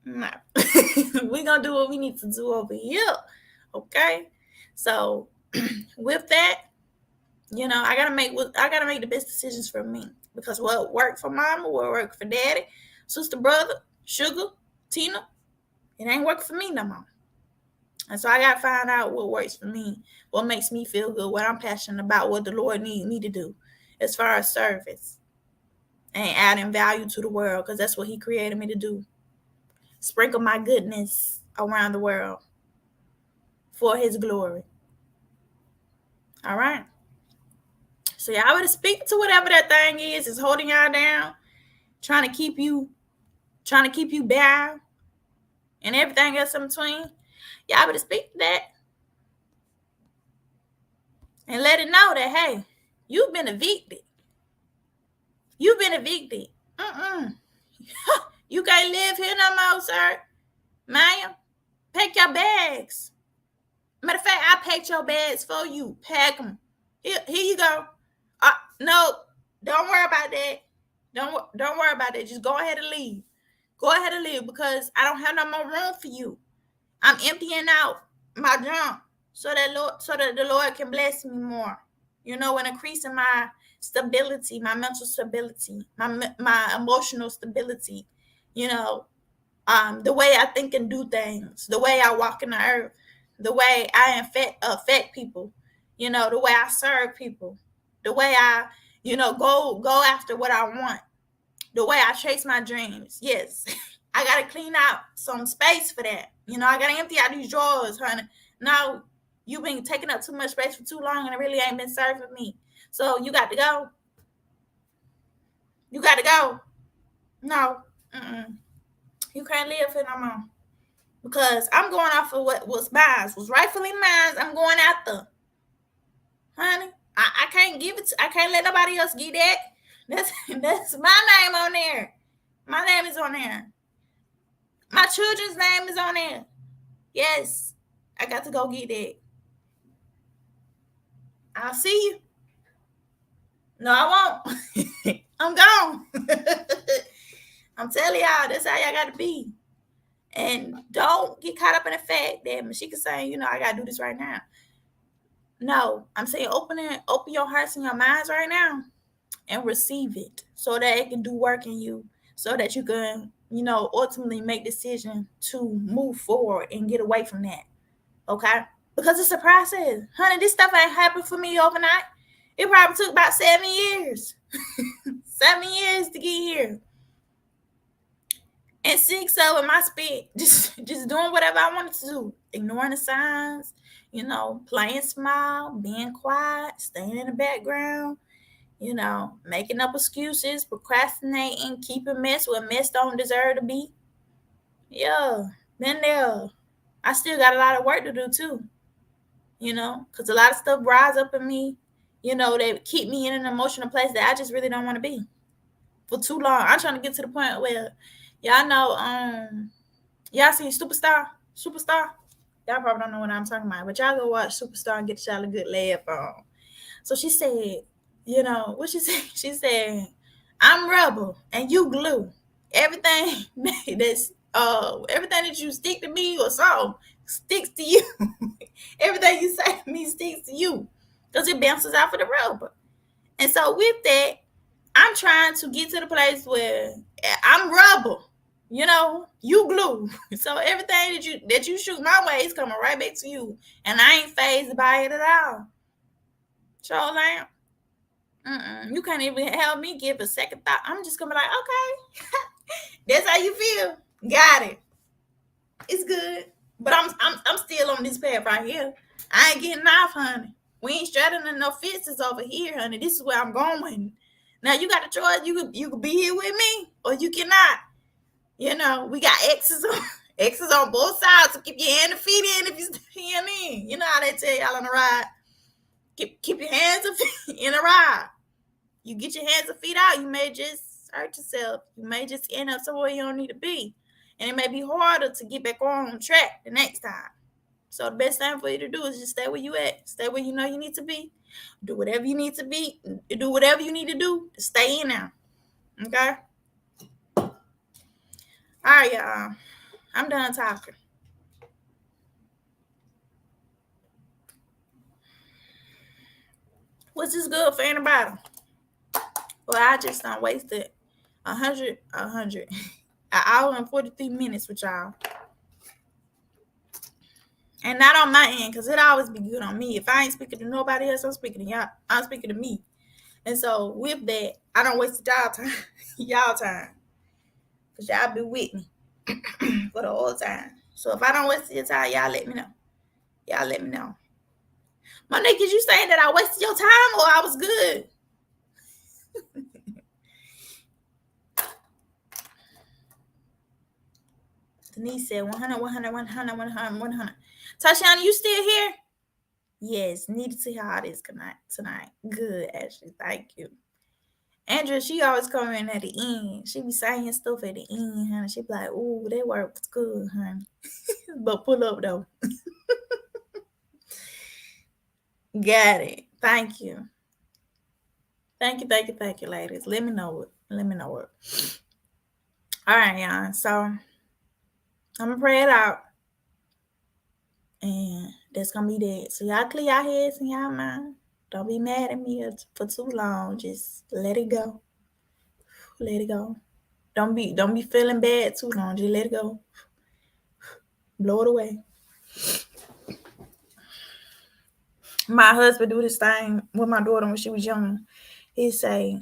no. We're going to do what we need to do over here. Okay? So with that, I gotta make the best decisions for me, because what worked for mama will work for daddy, sister, brother, sugar, Tina. It ain't working for me no more. And so I gotta find out what works for me, what makes me feel good, what I'm passionate about, what the Lord needs me to do as far as service and adding value to the world, because that's what He created me to do. Sprinkle my goodness around the world for His glory. All right. So y'all better speak to whatever that thing is holding y'all down, trying to keep you down, and everything else in between. Y'all better speak to that and let it know that, hey, you've been evicted. You've been evicted. You can't live here no more, sir. Ma'am, pack your bags. Matter of fact, I packed your bags for you. Pack them. Here you go. No, don't worry about that. Don't worry about that. Just go ahead and leave. Go ahead and leave, because I don't have no more room for you. I'm emptying out my junk so that the Lord can bless me more. And increasing my stability, my mental stability, my emotional stability. The way I think and do things, the way I walk in the earth, the way I affect people. The way I serve people, the way I, go after what I want, the way I chase my dreams. Yes, I got to clean out some space for that. I got to empty out these drawers, honey. No, you've been taking up too much space for too long, and it really ain't been serving me. So you got to go. You got to go. No, you can't live here no more. Because I'm going off of what was mine, was rightfully mine. I'm going after. Honey, I can't give it. I can't let nobody else get that. That's my name on there. My name is on there. My children's name is on there. Yes, I got to go get that. I'll see you. No, I won't. I'm gone. I'm telling y'all, that's how y'all got to be. And don't get caught up in the fact that Mashika saying, I got to do this right now. No, I'm saying open your hearts and your minds right now and receive it, so that it can do work in you, so that you can, ultimately make decision to move forward and get away from that. Okay? Because it's a process. Honey, this stuff ain't happened for me overnight. It probably took about 7 years. 7 years to get here. And 6 of them I spent just doing whatever I wanted to do. Ignoring the signs, playing small, being quiet, staying in the background, making up excuses, procrastinating, keeping mess where mess don't deserve to be. Yeah, been there. I still got a lot of work to do too, because a lot of stuff rise up in me, that keep me in an emotional place that I just really don't want to be for too long. I'm trying to get to the point where, y'all know, y'all seen Superstar? Y'all probably don't know what I'm talking about, but y'all go watch Superstar and get y'all a good laugh on. So she said, what she said? She said, I'm rubber and you glue. Everything everything that you stick to me or something sticks to you. Everything you say to me sticks to you, because it bounces off of the rubber. And so with that, I'm trying to get to the place where I'm rubber. You glue. So everything that you shoot my way is coming right back to you. And I ain't fazed by it at all. Charlene, you can't even help me give a second thought. I'm just gonna be like, okay, that's how you feel. Got it. It's good. But I'm still on this path right here. I ain't getting off, honey. We ain't straddling no fences over here, honey. This is where I'm going. Now you got a choice. You could be here with me, or you cannot. We got X's on both sides, so keep your hand and feet in if you're staying in. You know how they tell y'all on the ride. Keep your hands and feet in the ride. You get your hands and feet out, you may just hurt yourself. You may just end up somewhere you don't need to be. And it may be harder to get back on track the next time. So the best thing for you to do is just stay where you at. Stay where you know you need to be. Do whatever you need to be. Do whatever you need to do to stay in there. Okay? All right, y'all. I'm done talking. Was this good for anybody? Well, I just done wasted an hour and 43 minutes with y'all. And not on my end, because it always be good on me. If I ain't speaking to nobody else, I'm speaking to y'all. I'm speaking to me. And so with that, I don't waste y'all time. Y'all time. Because y'all be with me for the whole time. So if I don't waste your time, y'all let me know. Y'all let me know. Monique, is you saying that I wasted your time or I was good? Denise said 100, 100, 100, 100, 100. Tashiana, you still here? Yes, need to see how it is tonight. Good, Ashley. Thank you. Andrea, she always come in at the end. She be saying stuff at the end, honey. She be like, ooh, that work was good, honey. But pull up, though. Got it. Thank you. Thank you, ladies. Let me know it. All right, y'all. So, I'm going to pray it out. And that's going to be that. So, y'all clear your heads and y'all mind. Don't be mad at me for too long. Just let it go. Let it go. Don't be feeling bad too long. Just let it go. Blow it away. My husband do this thing with my daughter when she was young. He say,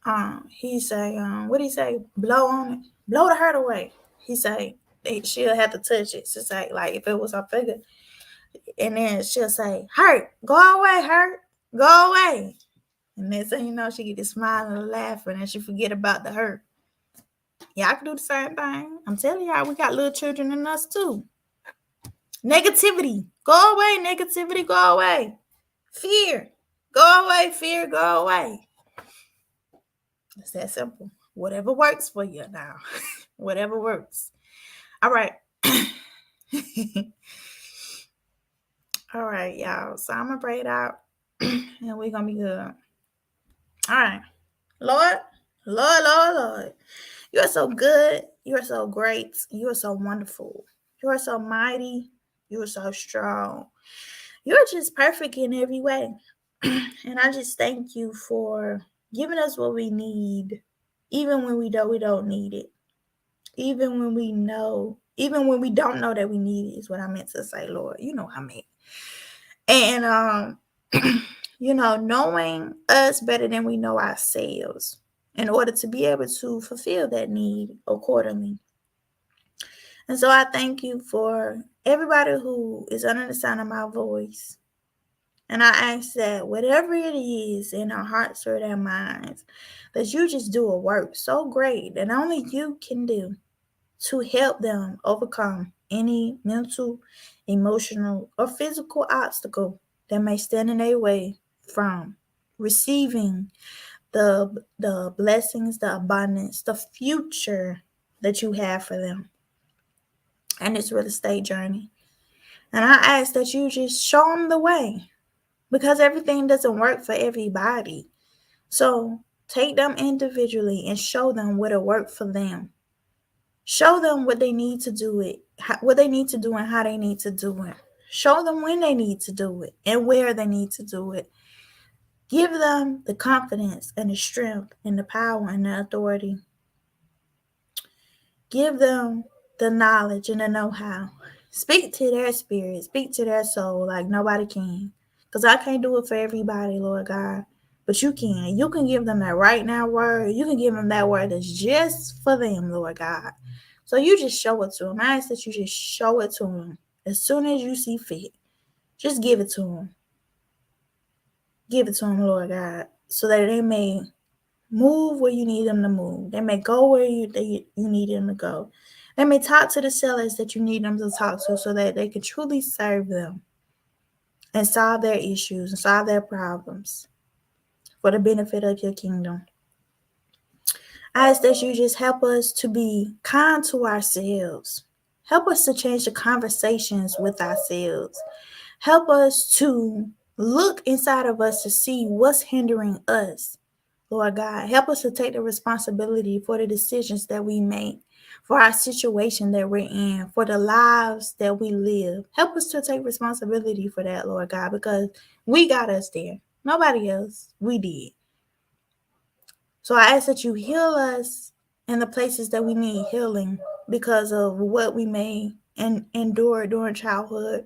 what do he say? Blow on it. Blow the hurt away. He say she'll have to touch it. She'll say, like, if it was her figure. And then she'll say, hurt. Go away, hurt. Go away. And then so you know she get this smile and laughing and she forget about the hurt. Y'all can do the same thing. I'm telling y'all, we got little children in us too. Negativity. Go away, negativity, go away. Fear. Go away, fear, go away. It's that simple. Whatever works for you now. Whatever works. All right. All right, y'all. So I'm going to pray it out. And we're going to be good. All right. Lord. You are so good. You are so great. You are so wonderful. You are so mighty. You are so strong. You are just perfect in every way. And I just thank you for giving us what we need, even when we don't need it. Even when we don't know that we need it is what I meant to say, Lord. You know what I mean. And knowing us better than we know ourselves in order to be able to fulfill that need accordingly. And so I thank you for everybody who is under the sound of my voice. And I ask that whatever it is in our hearts or their minds, that you just do a work so great that only you can do to help them overcome any mental, emotional, or physical obstacle that may stand in their way from receiving the blessings, the abundance, the future that you have for them and this real estate journey. And I ask that you just show them the way, because everything doesn't work for everybody. So take them individually and show them what will work for them. Show them what they need to do and how they need to do it. Show them when they need to do it and where they need to do it. Give them the confidence and the strength and the power and the authority. Give them the knowledge and the know-how. Speak to their spirit. Speak to their soul like nobody can. Because I can't do it for everybody, Lord God. But you can. You can give them that right now word. You can give them that word that's just for them, Lord God. So you just show it to them. I ask that you just show it to them as soon as you see fit. Just give it to them. Give it to them, Lord God, so that they may move where you need them to move. They may go where you need them to go. They may talk to the sellers that you need them to talk to so that they can truly serve them and solve their issues and solve their problems for the benefit of your kingdom. I ask that you just help us to be kind to ourselves. Help us to change the conversations with ourselves. Help us to look inside of us to see what's hindering us. Lord God, help us to take the responsibility for the decisions that we make, for our situation that we're in, for the lives that we live. Help us to take responsibility for that, Lord God, because we got us there. Nobody else. We did. So I ask that you heal us in the places that we need healing because of what we may endure during childhood,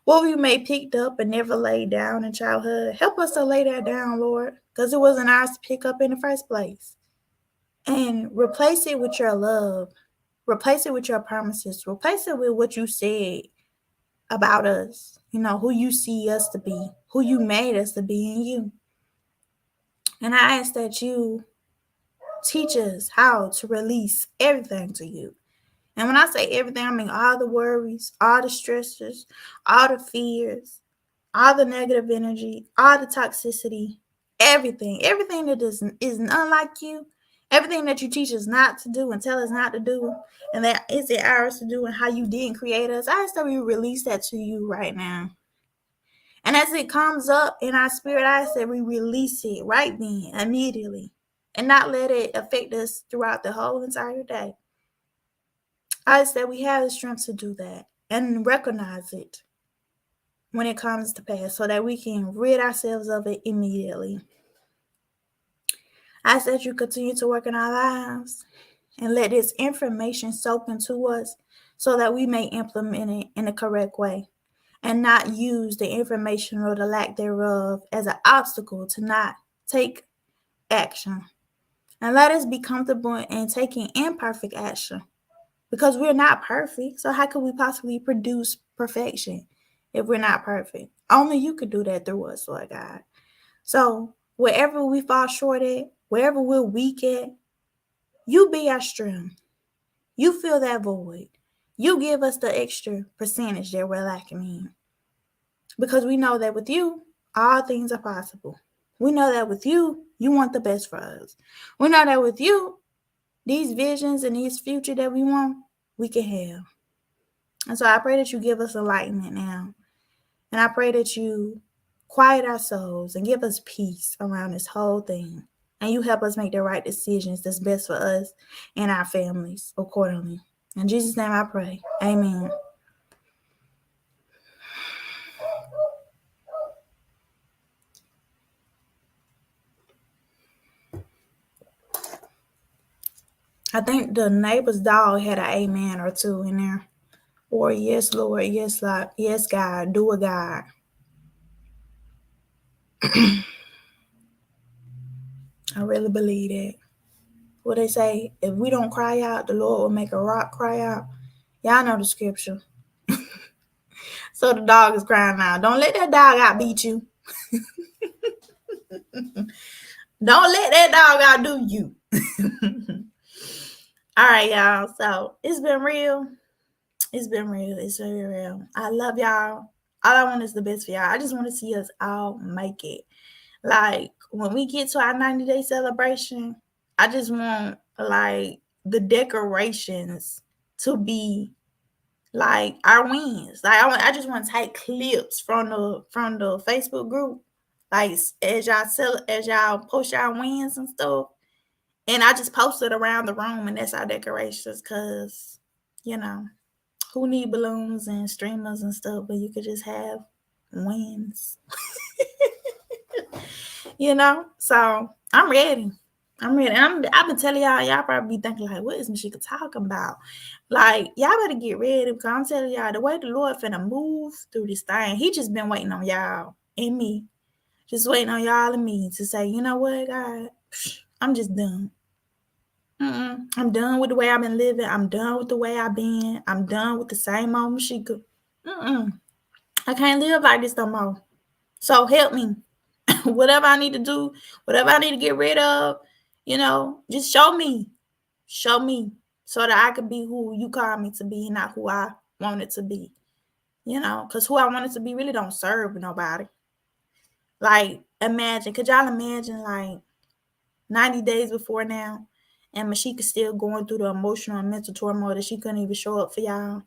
what we may picked up and never laid down in childhood. Help us to lay that down, Lord, because it wasn't ours to pick up in the first place. And replace it with your love. Replace it with your promises. Replace it with what you said about us. You know, who you see us to be, who you made us to be in you. And I ask that you teach us how to release everything to you. And when I say everything, I mean all the worries, all the stresses, all the fears, all the negative energy, all the toxicity, everything that is unlike you, everything that you teach us not to do and tell us not to do, and that is it ours to do, and how you didn't create us. I ask that we release that to you right now. And as it comes up in our spirit, I ask that we release it right then, immediately, and not let it affect us throughout the whole entire day. I ask that we have the strength to do that and recognize it when it comes to pass so that we can rid ourselves of it immediately. I ask that you continue to work in our lives and let this information soak into us so that we may implement it in the correct way and not use the information or the lack thereof as an obstacle to not take action. And let us be comfortable in taking imperfect action because we're not perfect. So how could we possibly produce perfection if we're not perfect? Only you could do that through us, Lord God. So wherever we fall short at, wherever we're weak at, you be our strength. You fill that void. You give us the extra percentage that we're lacking in. Because we know that with you, all things are possible. We know that with you, you want the best for us. We know that with you, these visions and these future that we want, we can have. And so I pray that you give us enlightenment now. And I pray that you quiet our souls and give us peace around this whole thing. And you help us make the right decisions that's best for us and our families accordingly. In Jesus' name I pray. Amen. I think the neighbor's dog had an amen or two in there. Or yes, Lord, yes, Lord, yes, God, do it, God. I really believe that. What they say, if we don't cry out, the Lord will make a rock cry out. Y'all know the scripture. So the dog is crying out. Don't let that dog out beat you. Don't let that dog out do you. All right, y'all. So it's been real. It's been real. It's very real. I love y'all. All I want is the best for y'all. I just want to see us all make it. Like when we get to our 90-day celebration, I just want like the decorations to be like our wins. Like I just want to take clips from the Facebook group, like as y'all post y'all wins and stuff, and I just post it around the room, and that's our decorations. Cause who need balloons and streamers and stuff, but you could just have wins. So I'm ready. I'm ready. I've been telling y'all probably be thinking like, what is Mashika talking about? Like, y'all better get ready because I'm telling y'all, the way the Lord finna move through this thing, he just been waiting on y'all and me. Just waiting on y'all and me to say, you know what, God, I'm just done. I'm done with the way I've been living. I'm done with the way I've been. I'm done with the same old Mashika. I can't live like this no more. So help me. Whatever I need to do, whatever I need to get rid of, just show me so that I can be who you call me to be, not who I want it to be, because who I want it to be really don't serve nobody. Like, could y'all imagine like 90 days before now and Mashika still going through the emotional and mental turmoil that she couldn't even show up for y'all?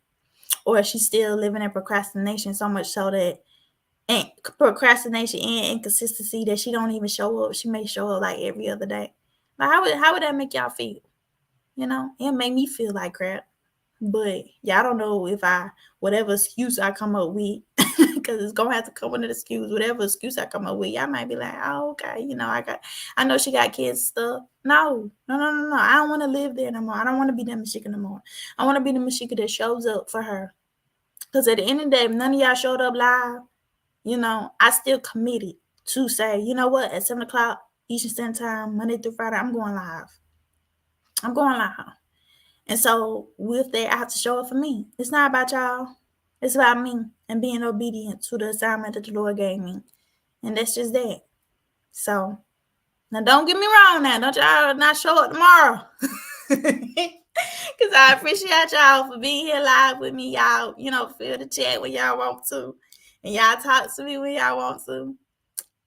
or is she still living in procrastination so much so that and procrastination and inconsistency that she don't even show up? She may show up like every other day. Like how would that make y'all feel? You know, it made me feel like crap. But y'all don't know if whatever excuse I come up with, because it's gonna have to come with an excuse. Whatever excuse I come up with, y'all might be like, oh, okay, you know, I know she got kids and stuff. No. I don't want to live there no more. I don't want to be the Mashika no more. I want to be the Mashika that shows up for her. Because at the end of the day, if none of y'all showed up live, you know, I still committed to say, you know what, at 7 o'clock Eastern Standard Time, Monday through Friday, I'm going live. I'm going live. And so with that, I have to show up for me. It's not about y'all. It's about me and being obedient to the assignment that the Lord gave me. And that's just that. So now don't get me wrong now. Don't y'all not show up tomorrow. Because I appreciate y'all for being here live with me. Y'all, you know, feel the chat when y'all want to. And y'all talk to me when y'all want to.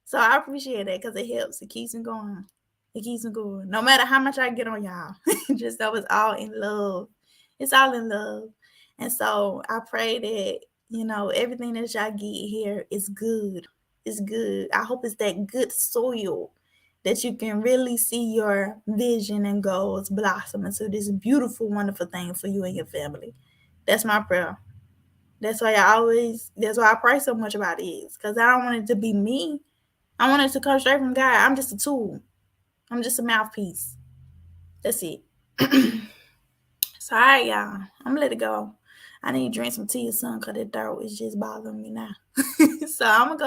So I appreciate that because it helps. It keeps me going. It keeps me going. No matter how much I get on y'all. Just know it's all in love. It's all in love. And so I pray that, you know, everything that y'all get here is good. It's good. I hope it's that good soil that you can really see your vision and goals blossom into this beautiful, wonderful thing for you and your family. That's my prayer. That's why I pray so much about it. Because I don't want it to be me. I want it to come straight from God. I'm just a tool. I'm just a mouthpiece. That's it. So, all right, y'all. I'm going to let it go. I need to drink some tea or something because the throat is just bothering me now. So, I'm going to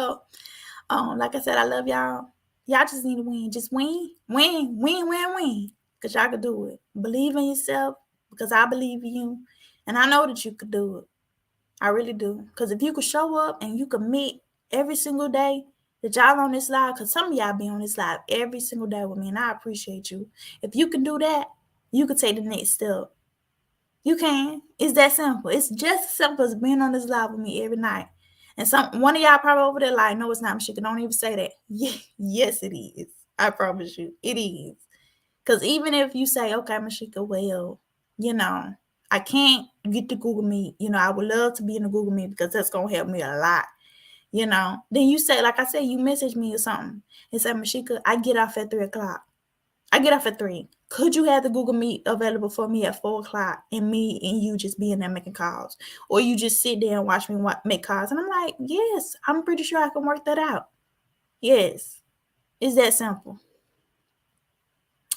go. Like I said, I love y'all. Y'all just need to win. Just win. Win. Because y'all can do it. Believe in yourself because I believe in you. And I know that you could do it. I really do. Because if you could show up and you could meet every single day that y'all on this live, because some of y'all be on this live every single day with me, and I appreciate you. If you can do that, you can take the next step. You can. It's that simple. It's just as simple as being on this live with me every night. And one of y'all probably over there like, no, it's not, Mashika. Don't even say that. Yes, it is. I promise you. It is. Because even if you say, okay, Mashika, well, you know, I can't get the Google Meet. You know, I would love to be in the Google Meet because that's going to help me a lot. You know, then you say, like I said, you message me or something and say, Mashika, I get off at 3 o'clock. I get off at 3. Could you have the Google Meet available for me at 4 o'clock and me and you just being there making calls? Or you just sit there and watch me make calls? And I'm like, yes, I'm pretty sure I can work that out. Yes. It's that simple.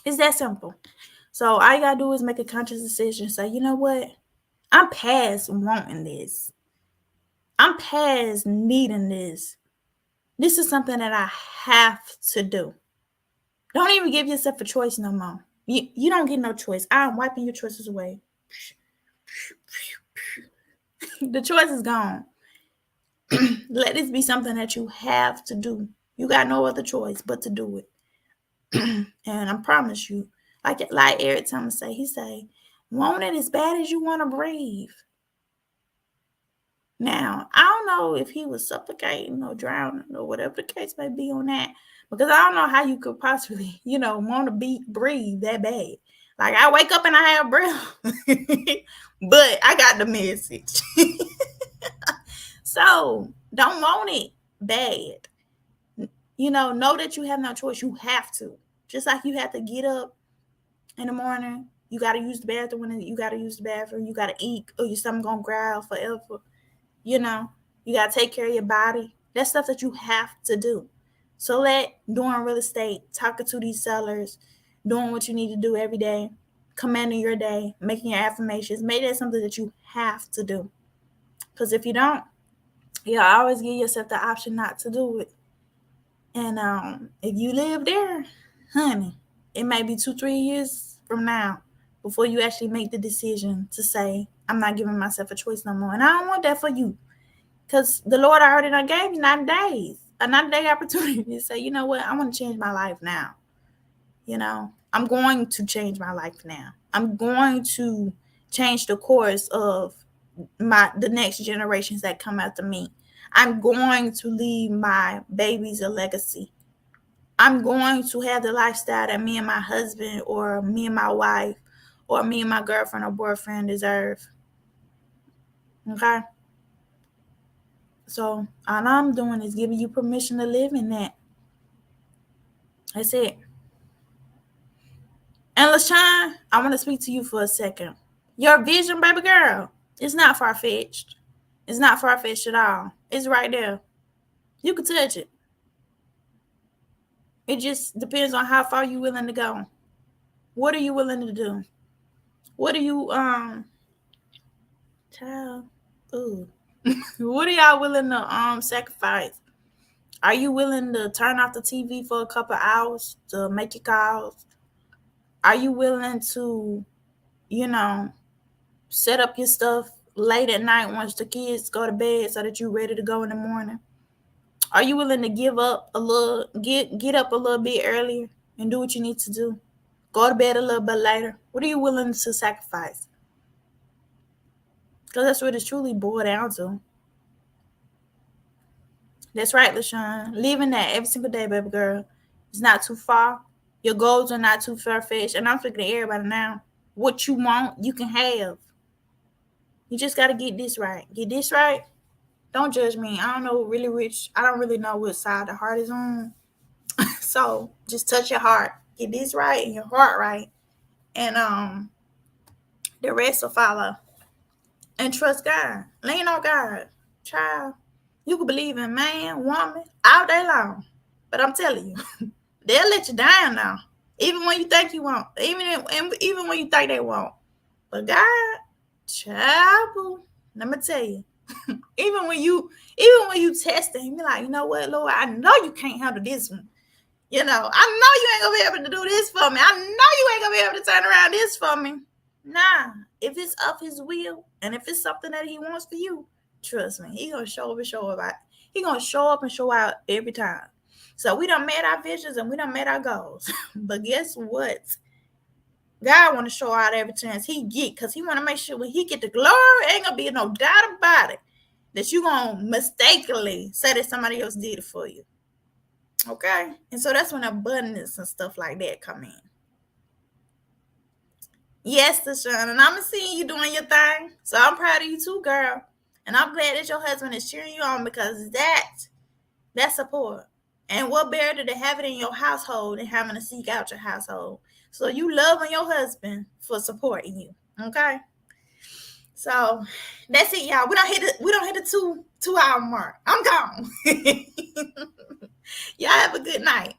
It's that simple. So all you got to do is make a conscious decision. Say, you know what? I'm past wanting this. I'm past needing this. This is something that I have to do. Don't even give yourself a choice no more. You don't get no choice. I'm wiping your choices away. The choice is gone. Let this be something that you have to do. You got no other choice but to do it. And I promise you, like Eric Thomas say, he say, want it as bad as you want to breathe. Now, I don't know if he was suffocating or drowning or whatever the case may be on that, because I don't know how you could possibly, you know, want to breathe that bad. Like I wake up and I have breath, but I got the message. So don't want it bad. You know that you have no choice. You have to. Just like you have to get up in the morning, you got to use the bathroom. When you got to use the bathroom, you got to eat, or your stomach gonna growl forever. You know, you got to take care of your body. That's stuff that you have to do. So let doing real estate, talking to these sellers, doing what you need to do every day, commanding your day, making your affirmations, make that something that you have to do. Because if you don't, you always give yourself the option not to do it. And if you live there, honey, it may be 2-3 years from now before you actually make the decision to say, I'm not giving myself a choice no more. And I don't want that for you. Because the Lord already done gave you 90 days, a 90-day opportunity to say, you know what, I want to change my life now. You know, I'm going to change my life now. I'm going to change the course of the next generations that come after me. I'm going to leave my babies a legacy. I'm going to have the lifestyle that me and my husband or me and my wife or me and my girlfriend or boyfriend deserve. Okay? So all I'm doing is giving you permission to live in that. That's it. And LaShawn, I want to speak to you for a second. Your vision, baby girl, it's not far-fetched. It's not far-fetched at all. It's right there. You can touch it. It just depends on how far you're willing to go. What are you willing to do? What are you child? Ooh. What are y'all willing to sacrifice? Are you willing to turn off the TV for a couple hours to make your calls? Are you willing to, set up your stuff late at night once the kids go to bed so that you're ready to go in the morning? Are you willing to get up a little bit earlier and do what you need to do? Go to bed a little bit later. What are you willing to sacrifice? Because that's what it's truly boiled down to. That's right, LaShawn. Living that every single day, baby girl. It's not too far. Your goals are not too far-fetched. And I'm speaking to everybody now. What you want, you can have. You just got to get this right. Get this right. Don't judge me. I don't know I don't really know what side the heart is on. So just touch your heart. Get this right and your heart right. And the rest will follow. And trust God. Lean on God. Child. You can believe in man, woman, all day long. But I'm telling you, they'll let you down now. Even when you think you won't. Even when you think they won't. But God, child, let me tell you. even when you test him, you're like, you know what, Lord, I know you can't handle this one. I know you ain't gonna be able to do this for me. I know you ain't gonna be able to turn around this for me. Nah, if it's of his will and if it's something that he wants for you, trust me, he gonna show up and show out. He gonna show up and show out every time. So we done met our visions and we done met our goals. But guess what? God want to show out every chance he get, because he want to make sure when he get the glory, ain't gonna be no doubt about it that you gonna mistakenly say that somebody else did it for you. Okay? And so that's when abundance and stuff like that come in. Yes, LaShawn, and I'm seeing you doing your thing. So I'm proud of you too, girl. And I'm glad that your husband is cheering you on, because that's support. And what better to have it in your household than having to seek out your household. So you loving your husband for supporting you. Okay? So that's it, y'all. We don't hit the 2 hour mark. I'm gone. Y'all have a good night.